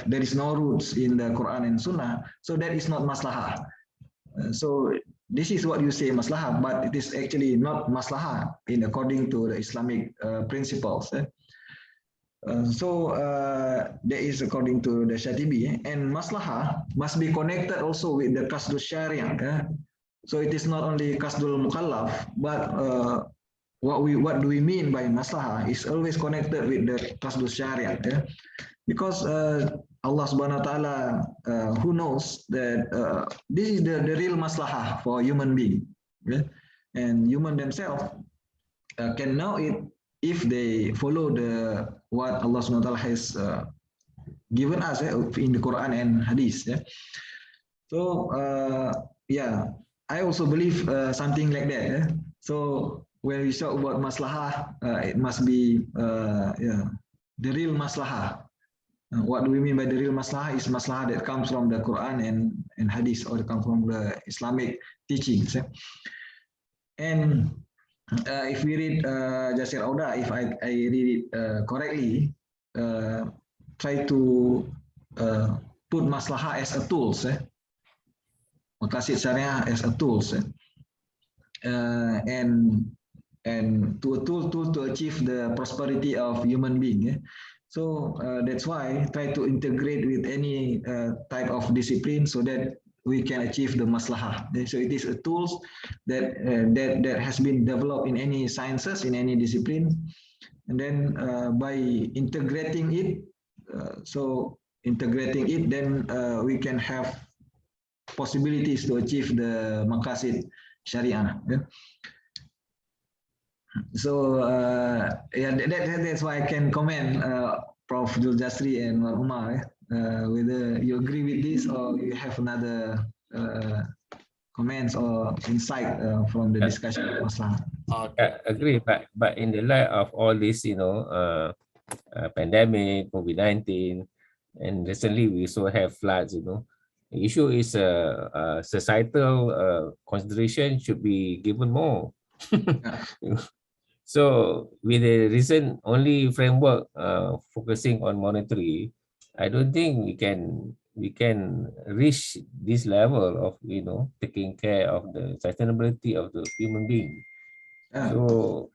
there is no roots in the Quran and Sunnah, so that is not maslahah. So this is what you say maslahah, but it is actually not maslahah in according to the Islamic principles. So that is according to the Shatibi, and maslahah must be connected also with the qasdul syariah. So it is not only qasdul mukallaf, but what do we mean by maslahah is always connected with the qasdul syariah. Because Allah Subhanahu wa Taala, who knows that this is the real maslahah for human being, and human themselves can know it if they follow what Allah Subhanahu wa Taala has given us in the Quran and Hadith. So yeah, I also believe something like that. So when we talk about maslahah, it must be the real maslahah. What do we mean by the real maslahah? Is maslahah that comes from the Quran and Hadith, or come from the Islamic teachings. And if we read Jasir Auda, if I read it correctly, try to put maslahah as a tools, maqasid syariah as a tools, and to a tool to achieve the prosperity of human being. So that's why try to integrate with any type of discipline so that we can achieve the maslahah. So it is a tools that has been developed in any sciences, in any discipline, and then by integrating it, then we can have possibilities to achieve the maqasid syariah. So that's why I can comment, Prof. Jul Jasri and Umar, whether you agree with this or you have another comments or insight from the discussion of maslahah. I agree, but in the light of all this, pandemic, COVID-19, and recently we also have floods. The issue is societal consideration should be given more. So with the recent only framework focusing on monetary, I don't think we can reach this level of taking care of the sustainability of the human being. So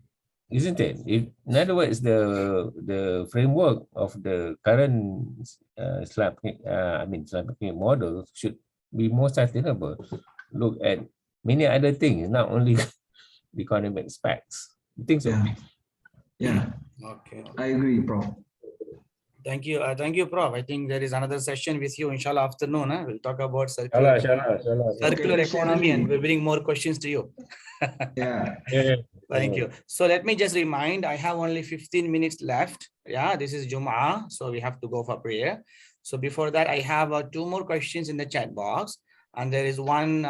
isn't it? In other words, the framework of the current Islamic model should be more sustainable. Look at many other things, not only the economic aspects. You think so? Yeah. Okay. I agree, Prof. Thank you, Prof. I think there is another session with you, inshallah, afternoon. We'll talk about circular economy, and we'll bring more questions to you. Thank you. So let me just remind, I have only 15 minutes left. Yeah, this is Jum'ah, so we have to go for prayer. So before that, I have 2 more questions in the chat box, and there is one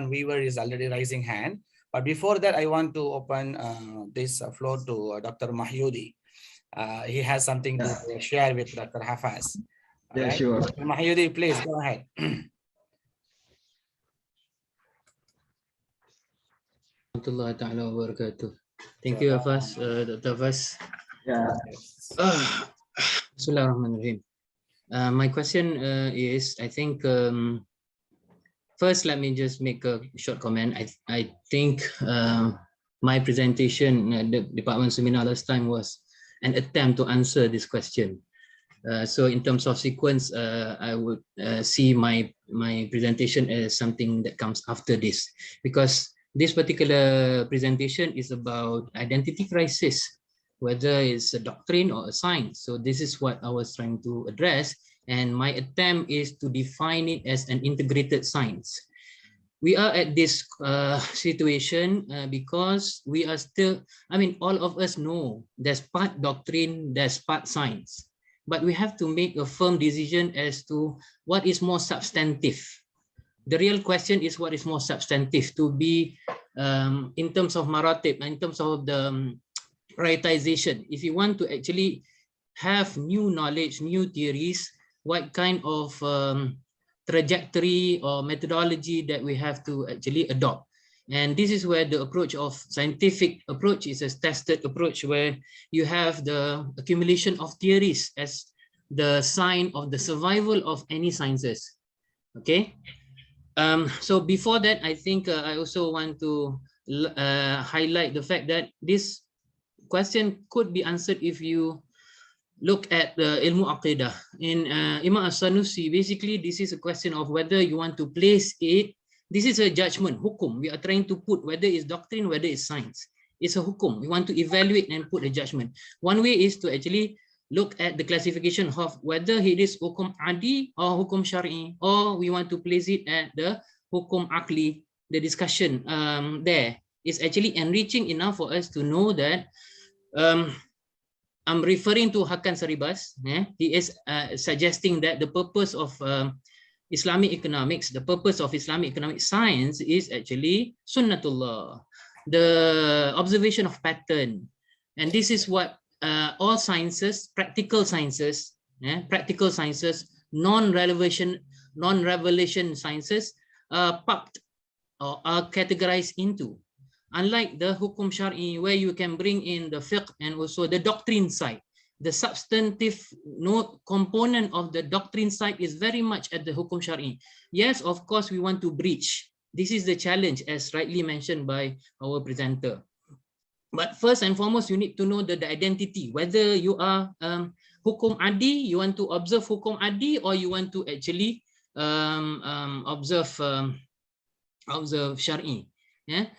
viewer is already raising hand. But before that, I want to open this floor to Dr. Mahyudi. He has something to share with Dr. Hafas. Yeah, sure. Dr. Mahyudi, please go ahead. Thank you, Hafas, Dr. Hafas. Bismillahirrahmanirrahim. My question is, I think First, let me just make a short comment. I think my presentation at the department seminar last time was an attempt to answer this question. So in terms of sequence, I would see my presentation as something that comes after this, because this particular presentation is about identity crisis, whether it's a doctrine or a science. So this is what I was trying to address. And my attempt is to define it as an integrated science. We are at this situation because we are still, I mean, all of us know there's part doctrine, there's part science, but we have to make a firm decision as to what is more substantive. The real question is what is more substantive to be in terms of maratib, in terms of the prioritization. If you want to actually have new knowledge, new theories, what kind of trajectory or methodology that we have to actually adopt. And this is where the approach of scientific approach is a tested approach, where you have the accumulation of theories as the sign of the survival of any sciences. Okay. So before that, I think I also want to highlight the fact that this question could be answered if you look at the ilmu aqidah. In Imam As-Sanusi, basically this is a question of whether you want to place it. This is a judgment, hukum. We are trying to put whether it's doctrine, whether it's science. It's a hukum. We want to evaluate and put a judgment. One way is to actually look at the classification of whether it is hukum adi or hukum syar'i, or we want to place it at the hukum akli. The discussion there is actually enriching enough for us to know that I'm referring to Hakan Saribas. He is suggesting that the purpose of Islamic economics, the purpose of Islamic economic science is actually sunnatullah, the observation of pattern. And this is what all sciences, practical sciences, non-revelation sciences are parked or are categorized into. Unlike the hukum syar'i, where you can bring in the fiqh and also the doctrine side, the substantive component of the doctrine side is very much at the hukum syar'i. Yes, of course, we want to breach. This is the challenge, as rightly mentioned by our presenter. But first and foremost, you need to know the identity, whether you are hukum adi, you want to observe hukum adi, or you want to actually observe syar'i. Yeah,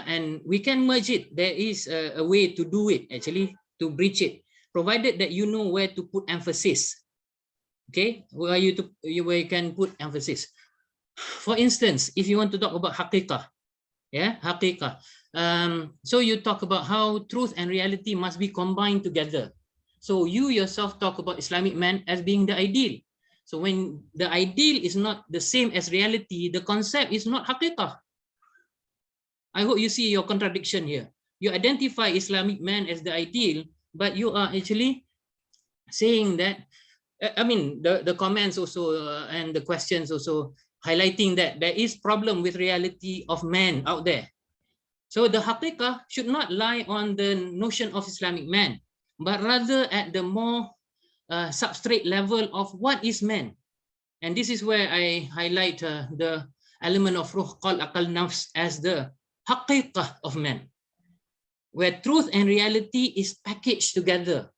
and we can merge it. There is a way to do it, actually, to breach it, provided that you know where to put emphasis. Okay, where you can put emphasis. For instance, if you want to talk about haqiqah, yeah, haqiqah. So you talk about how truth and reality must be combined together. So you yourself talk about Islamic man as being the ideal. So when the ideal is not the same as reality, the concept is not haqiqah. I hope you see your contradiction here. You identify Islamic man as the ideal, but you are actually saying that, I mean, the comments also and the questions also highlighting that there is problem with reality of man out there. So the haqiqah should not lie on the notion of Islamic man, but rather at the more substrate level of what is man. And this is where I highlight the element of ruh, qal, aqal, nafs as the haqiqah of man, where truth and reality is packaged together.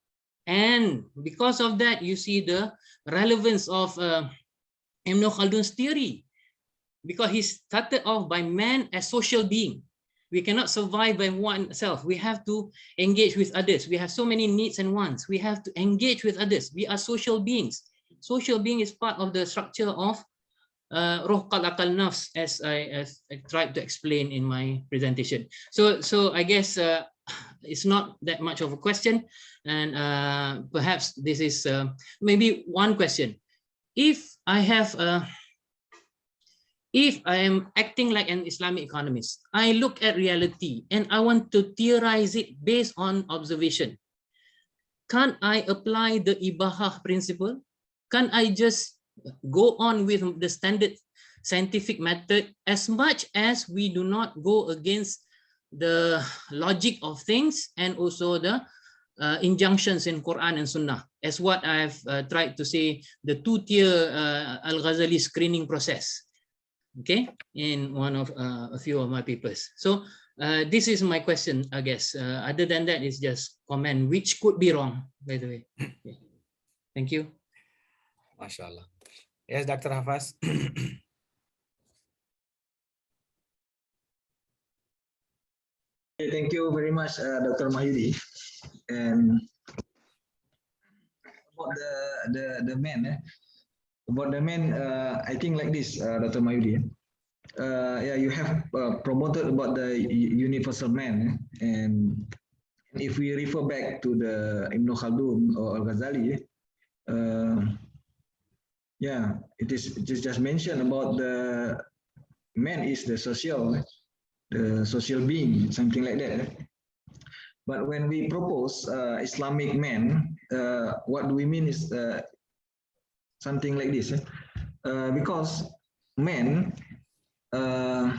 And because of that, you see the relevance of Ibn Khaldun's theory, because he started off by man as social being. We cannot survive by oneself. We have to engage with others. We have so many needs and wants. We have to engage with others. We are social beings. Social being is part of the structure of ruh, qal, aqal, nafs, as I tried to explain in my presentation. So I guess it's not that much of a question, and perhaps this is maybe one question. If I am acting like an Islamic economist, I look at reality and I want to theorize it based on observation. Can't I apply the ibahah principle? Can't I just go on with the standard scientific method, as much as we do not go against the logic of things and also the injunctions in Quran and Sunnah, as what I've tried to say, the two-tier Al-Ghazali screening process. okay, in one of a few of my papers. So this is my question, I guess. Other than that, it's just comment which could be wrong, by the way. Okay. Thank you. MashaAllah. Yes, Dr. Hafas. Thank you very much, Dr. Mahyudi. And about the men, I think like this, Dr. Mahyudi. Yeah, you have promoted about the universal man, and if we refer back to the Ibn Khaldun or Al-Ghazali, yeah, it is just mentioned about the man is the social being, something like that. But when we propose Islamic man, what do we mean is something like this, because man, the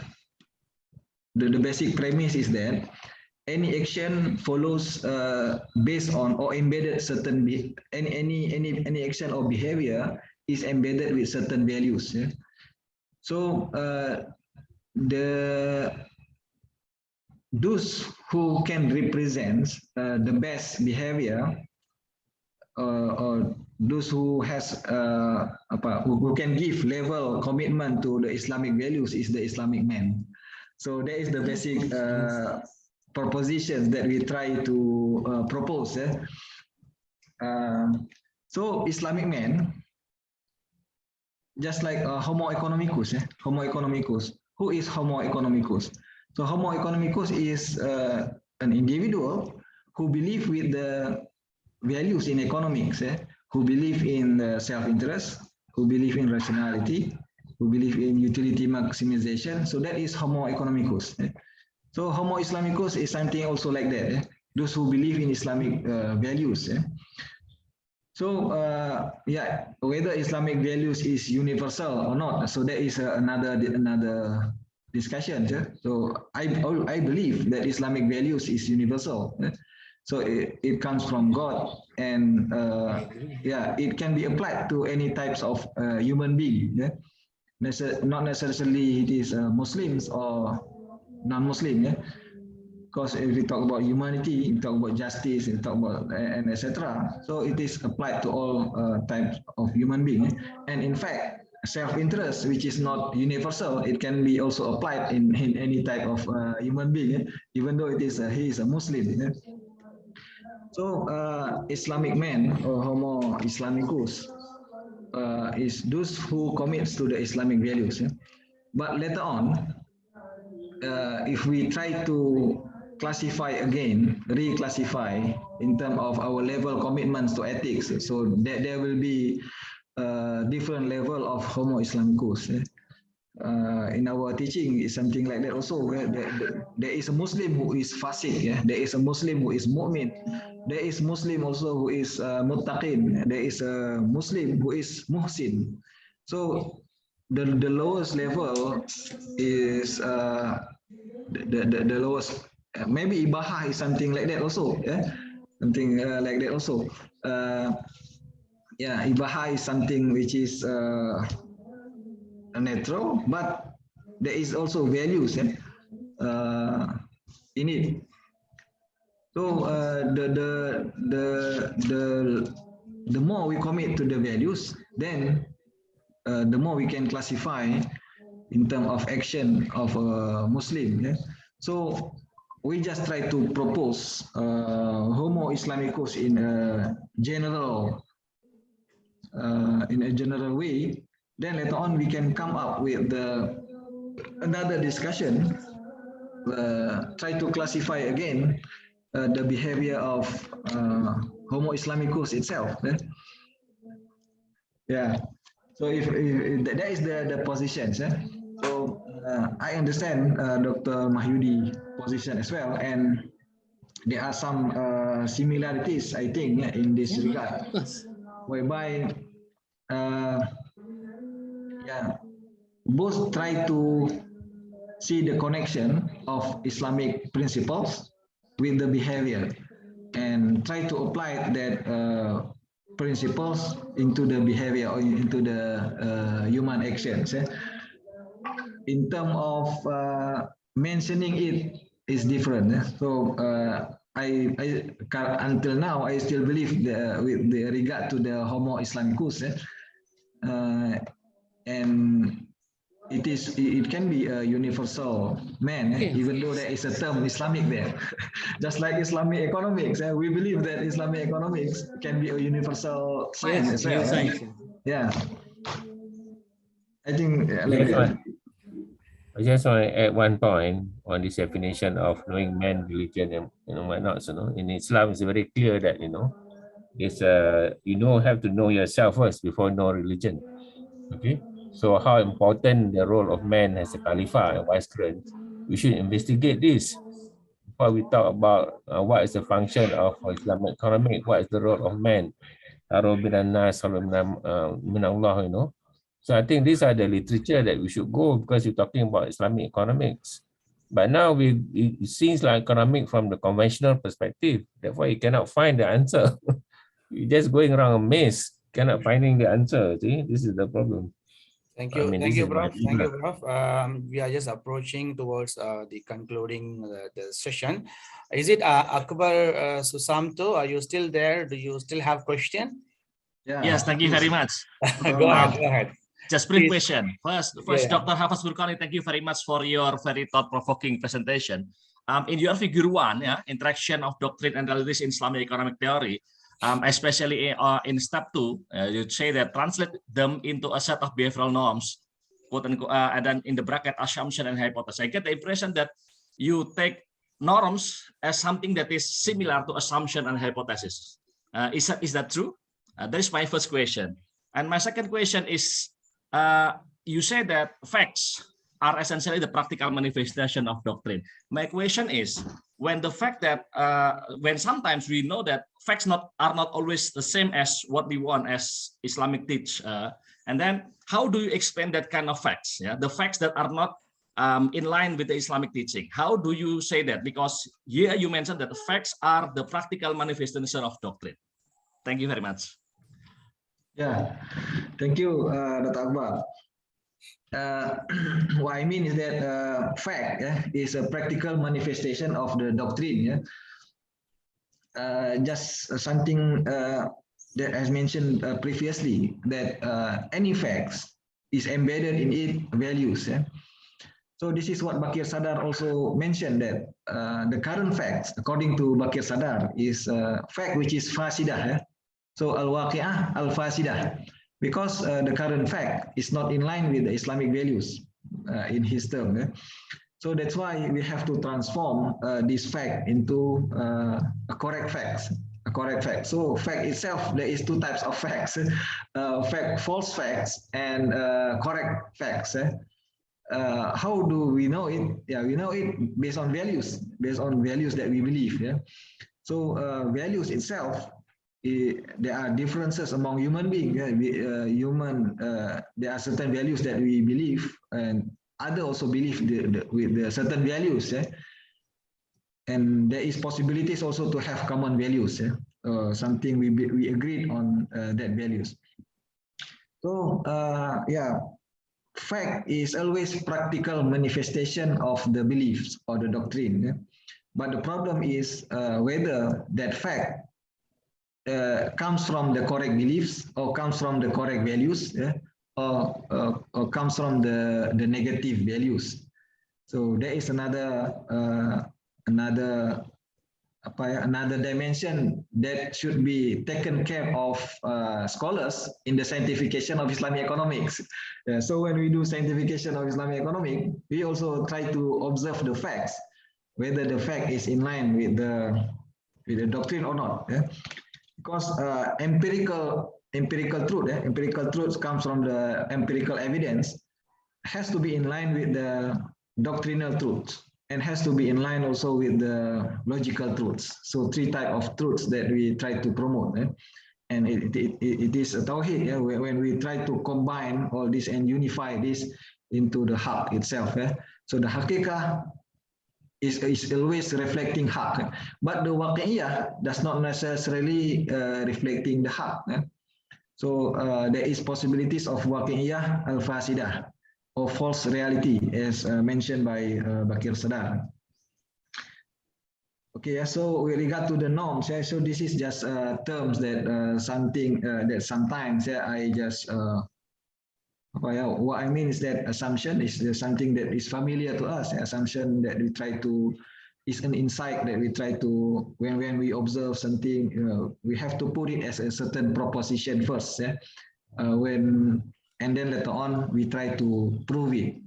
basic premise is that any action follows based on or embedded certain any action or behavior is embedded with certain values. Yeah? So those who can represent the best behavior or those who has who can give level commitment to the Islamic values is the Islamic man. So that is the basic propositions that we try to propose. So Islamic man, just like Homo economicus. Homo economicus. Who is Homo economicus? So Homo economicus is an individual who believe with the values in economics, who believe in self-interest, who believe in rationality, who believe in utility maximization. So that is Homo economicus. So Homo Islamicus is something also like that. Those who believe in Islamic values. So yeah, whether Islamic values is universal or not, so that is another discussion. So I believe that Islamic values is universal. So it comes from God, and yeah, it can be applied to any types of human being. Not necessarily it is Muslims or non-Muslim. Because if we talk about humanity, we talk about justice, we talk about and etc. So it is applied to all types of human beings. And in fact, self-interest, which is not universal, it can be also applied in any type of human being, even though it is he is a Muslim. So Islamic man or Homo Islamicus is those who commits to the Islamic values. But later on, if we try to classify again, reclassify in terms of our level commitments to ethics, so that there will be different level of Homo Islamicus. In our teaching is something like that also, where there is a Muslim who is fasik, there is a Muslim who is mu'min, there is Muslim also who is muttaqin, there is a Muslim who is muhsin. So the lowest level is the lowest. Maybe Ibaha is something like that also, something like that also. Yeah, Ibaha is something which is natural, but there is also values in it. So the more we commit to the values, then the more we can classify in terms of action of a Muslim. So we just try to propose Homo Islamicus in a general way. Then later on we can come up with another discussion, try to classify again the behavior of Homo Islamicus itself. Yeah. So if that is the positions. So I understand Dr. Mahyudi position as well, and there are some similarities, I think, in this regard, whereby yeah, both try to see the connection of Islamic principles with the behavior and try to apply that principles into the behavior or into the human actions. in terms of mentioning it is different. So I until now I still believe with the regard to the Homo Islamicus, and it can be a universal man, even though there is a term Islamic there. Just like Islamic economics, we believe that Islamic economics can be a universal science as well. Yeah, I think like that. I just want to add one point on this definition of knowing man, religion, and whatnot. In Islam, it's very clear that it's have to know yourself first before know religion. Okay, so how important the role of man as a Khalifah and vicegerent? We should investigate this before we talk about what is the function of Islamic economic, what is the role of man. So I think these are the literature that we should go, because you're talking about Islamic economics. But now it seems like economic from the conventional perspective. Therefore, you cannot find the answer. You're just going around a maze, cannot finding the answer. See, this is the problem. Thank you, Prof. Thank you, Prof. We are just approaching towards the concluding the session. Is it Akbar Susamto? Are you still there? Do you still have question? Yeah. Yes, thank you very much. Go ahead. Just brief question. First, Dr. Hafas Furqani, thank you very much for your very thought-provoking presentation. In your figure 1, interaction of doctrine and realities in Islamic economic theory, especially in step 2, you say that translate them into a set of behavioral norms, quote unquote, and then in the bracket assumption and hypothesis. I get the impression that you take norms as something that is similar to assumption and hypothesis. Is that true? That is my first question. And my second question is, you say that facts are essentially the practical manifestation of doctrine. My question is, when the fact that when sometimes we know that facts are not always the same as what we want as Islamic teach, and then how do you explain that kind of facts? The facts that are not in line with the Islamic teaching. How do you say that? Because here you mentioned that the facts are the practical manifestation of doctrine. Thank you very much. Yeah, thank you, Dr. Akbar. What I mean is that fact is a practical manifestation of the doctrine. Just something that as mentioned previously, that any facts is embedded in it values. So this is what Bakir Sadar also mentioned, that the current facts, according to Bakir Sadar, is fact which is fasidah. So al-waqi'ah al-fasidah, because the current fact is not in line with the Islamic values in his term. So that's why we have to transform this fact into a correct fact. So fact itself, there is two types of facts: false facts and correct facts. How do we know it? Yeah, we know it based on values that we believe. So values itself, there are differences among human beings. There are certain values that we believe, and others also believe with the certain values. And there is possibilities also to have common values. Something we agreed on that values. So fact is always practical manifestation of the beliefs or the doctrine. But the problem is whether that fact comes from the correct beliefs, or comes from the correct values, or comes from the negative values. So there is another dimension that should be taken care of scholars in the scientification of Islamic economics. So when we do scientification of Islamic economics, we also try to observe the facts, whether the fact is in line with the doctrine or not. Because empirical truth comes from the empirical evidence, has to be in line with the doctrinal truth, and has to be in line also with the logical truths. So three types of truths that we try to promote. And it is a tawhid, when we try to combine all this and unify this into the haq itself. So the haqiqah is always reflecting haq, but the waqi'iyah does not necessarily reflecting the haq. So there is possibilities of waqi'iyah al-fasidah, or false reality, as mentioned by Bakir Sadar. Okay, so with regard to the norms, so this is just terms that something that sometimes I just what I mean is that assumption is something that is familiar to us. Assumption that we try to is an insight that we try to when we observe something, we have to put it as a certain proposition first. And then later on we try to prove it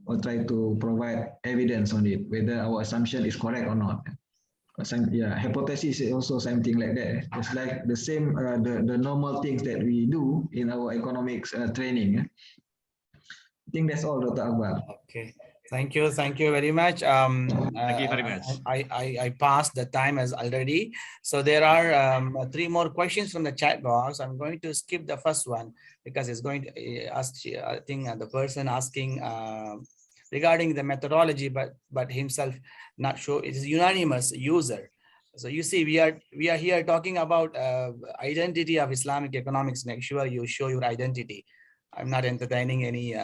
or try to provide evidence on it whether our assumption is correct or not. Hypothesis is also something like that. It's like the same the normal things that we do in our economics training. I think that's all, Dr. Akbar. Okay, thank you very much. Thank you very much. I passed the time as already, so there are 3 more questions from the chat box. I'm going to skip the first one because it's going to ask, I think the person asking regarding the methodology, but himself not sure. It is unanimous user. So you see, we are here talking about identity of Islamic economics. Make sure you show your identity. I'm not entertaining any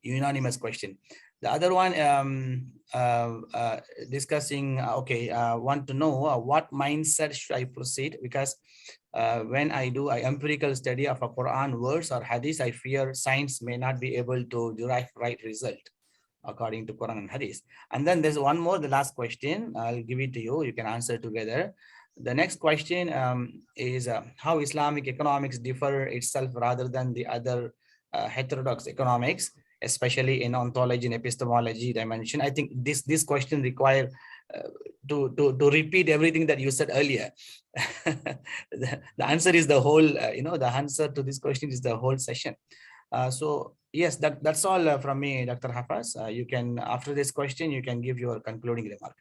unanimous question. The other one discussing, want to know what mindset should I proceed, because when I do an empirical study of a Quran verse or hadith, I fear science may not be able to derive right result according to Quran and hadith. And then there's one more, the last question. I'll give it to you. You can answer together. The next question is how Islamic economics differ itself rather than the other heterodox economics, especially in ontology and epistemology dimension. I think this question require to repeat everything that you said earlier. The answer is the whole, the answer to this question is the whole session. So yes, that's all from me, Dr. Hafas. You can, after this question, you can give your concluding remark.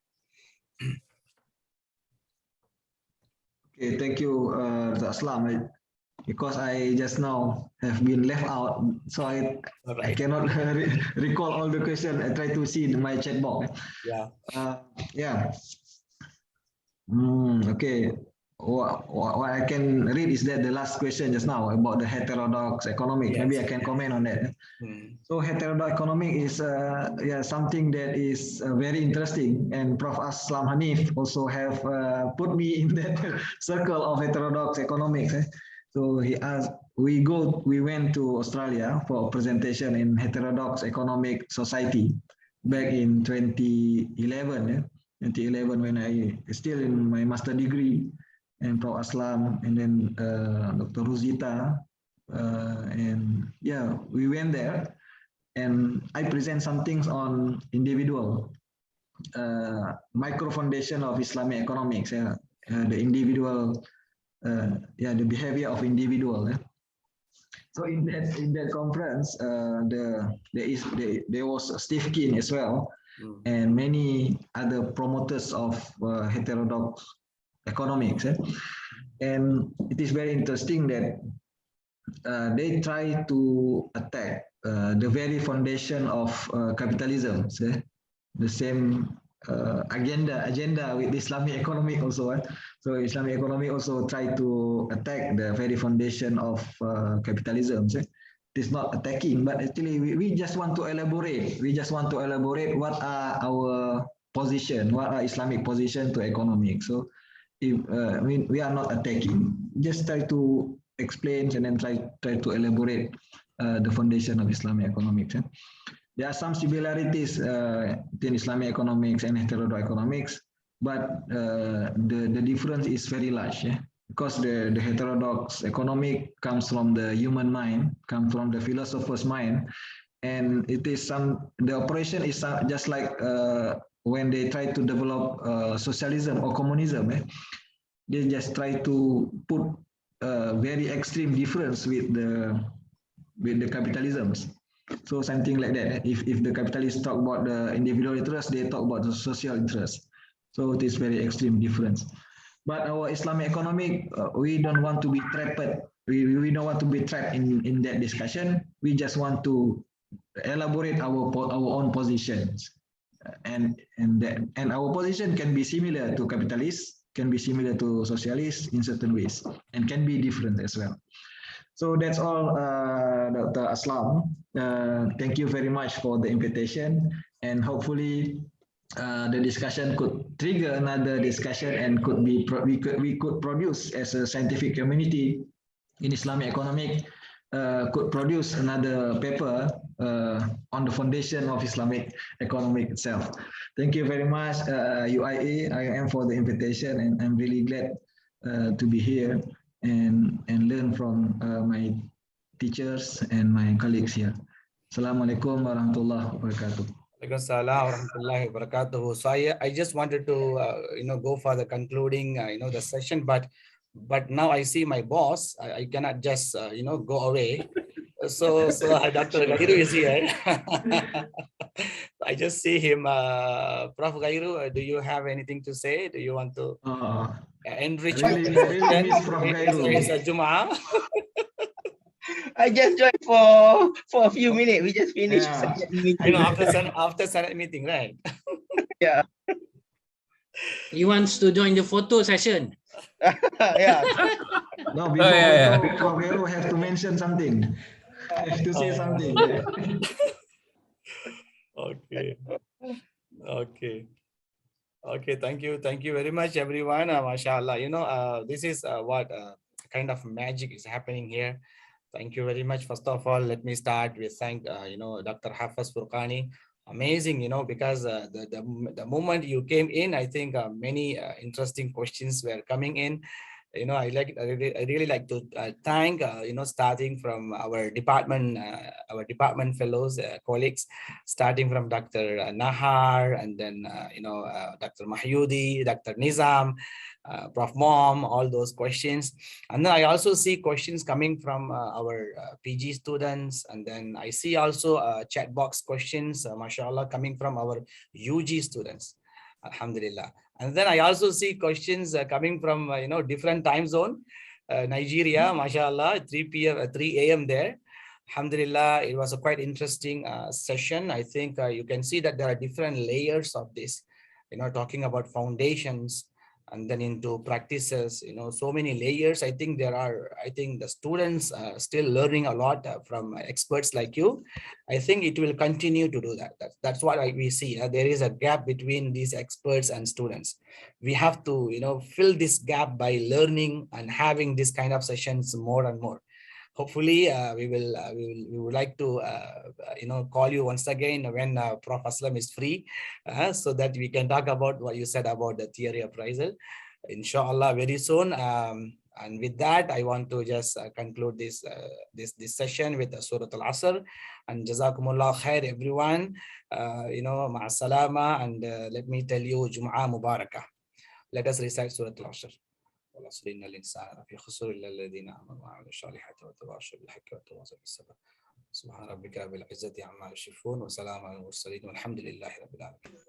Okay, thank you, Dr. Aslam. Because I just now have been left out, so I cannot recall all the questions. I try to see in my chat box. Okay. What I can read is that the last question just now about the heterodox economic. Maybe I can comment on that. So heterodox economic is something that is very interesting, and Prof. Aslam Hanif also have put me in that circle of heterodox economics. So he asked, we went to Australia for a presentation in Heterodox Economic Society back in 2011. 2011 when I still in my master degree, and Prof. Aslam, and then Dr. Rosita, and we went there, and I present some things on individual micro foundation of Islamic economics, the individual. The behavior of individual. So in that conference, there was Steve Keen as well, and many other promoters of heterodox economics. And it is very interesting that they try to attack the very foundation of capitalism. The same agenda with Islamic economic also. So Islamic economic also try to attack the very foundation of capitalism. It is not attacking, but actually we just want to elaborate. We just want to elaborate what are our position, what are Islamic position to economics. So if we are not attacking, just try to explain and then try to elaborate the foundation of Islamic economics. There are some similarities between Islamic economics and heterodox economics, but the difference is very large, because the heterodox economic comes from the human mind, comes from the philosopher's mind, and it is the operation is just like when they try to develop socialism or communism, they just try to put a very extreme difference with the capitalisms. So something like that. If the capitalists talk about the individual interest, they talk about the social interest. So it is very extreme difference. But our Islamic economic, we don't want to be trapped. We don't want to be trapped in that discussion. We just want to elaborate our own positions, and our position can be similar to capitalists, can be similar to socialists in certain ways, and can be different as well. So that's all, Dr. Aslam. Thank you very much for the invitation, and hopefully the discussion could trigger another discussion and could be we could produce as a scientific community in Islamic economics could produce another paper on the foundation of Islamic economics itself. Thank you very much, UIE, IIM, for the invitation, and I'm really glad to be here and learn from my teachers and my colleagues here. Assalamualaikum warahmatullahi wabarakatuh. So I just wanted to go for the concluding the session, but now I see my boss. I cannot just go away. So Dr. Ghairu is here. I just see him. Prof. Ghairu, do you have anything to say? Do you want to enrich I really miss Prof. Ghairu. It's a Jum'ah. I just joined for a few minutes. We just finished. Yeah. After Senate meeting, right? Yeah. He wants to join the photo session. Yeah. No, before Prof. Ghairu have to mention something. Have to say something. Okay. Thank you very much, everyone. Mashallah. This is what kind of magic is happening here. Thank you very much. First of all, let me start with thank Dr. Hafas Furqani. Amazing, because the moment you came in, I think many interesting questions were coming in. I really like to thank starting from our department fellows, colleagues, starting from Dr. Nahar, and then Dr. Mahyudi, Dr. Nizam, Prof. Mom, all those questions. And then I also see questions coming from our PG students, and then I see also chat box questions, mashallah, coming from our UG students. Alhamdulillah. And then I also see questions coming from different time zone. Nigeria, mashallah, 3 a.m. there. Alhamdulillah, it was a quite interesting session. I think you can see that there are different layers of this, talking about foundations and then into practices, so many layers. I think the students are still learning a lot from experts like you. I think it will continue to do that. That's what we see. There is a gap between these experts and students. We have to, fill this gap by learning and having this kind of sessions more and more. Hopefully, we would like to, call you once again when Prof. Aslam is free, so that we can talk about what you said about the theory appraisal, inshallah, very soon. And with that, I want to just conclude this session with Surah Al-Asr. And Jazakumullah khair, everyone. Ma'a salama, and let me tell you, Jum'ah Mubarakah. Let us recite Surah Al-Asr. والعصر إن الإنسان لفي خسر إلا الذين آمنوا وعملوا الصالحات وتواصوا بالحق وتواصوا بالصبر سبحان ربك رب العزة عما يصفون وسلام على المرسلين والحمد لله رب العالمين.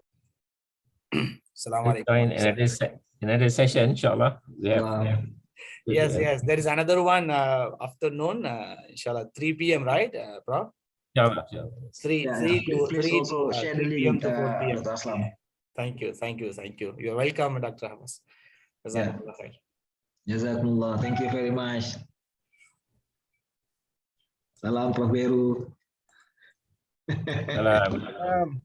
Assalamu alaikum. Another session, inshallah. Yes. There is another one afternoon, inshallah, 3 p.m. right, Prof? Inshallah. 3 p.m. to 4 p.m. Dr. Aslam. Thank you. You're welcome, Dr. Hafas. Jazakumullah khair. Jazakumullah. Thank you very much. Salam, Prof. Ghairu. Salam.